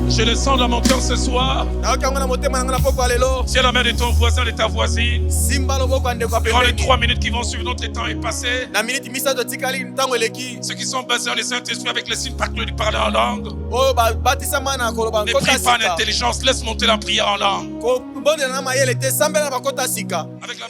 A: Je le sens dans mon cœur ce soir.
B: nayoki yango na motema nango na poko ya lelo
A: Tiens la main de ton voisin, de ta voisine.
B: simba loboko ya ndeko ya
A: Durant les
B: pembeni
A: 3 minutes qui vont suivre, notre temps est passé.
B: na miniti misato etikali ntango eleki
A: Ceux qui sont basés dans les Saint-Esprit avec les signes particuliers de parler en langue.
B: oyo babatisama na koloba
A: Ne
B: nkota
A: prie pas en
B: sika
A: intelligence, laisse monter la prière en langue.
B: kobondela na mayele te sambela na bakota sika
A: Avec la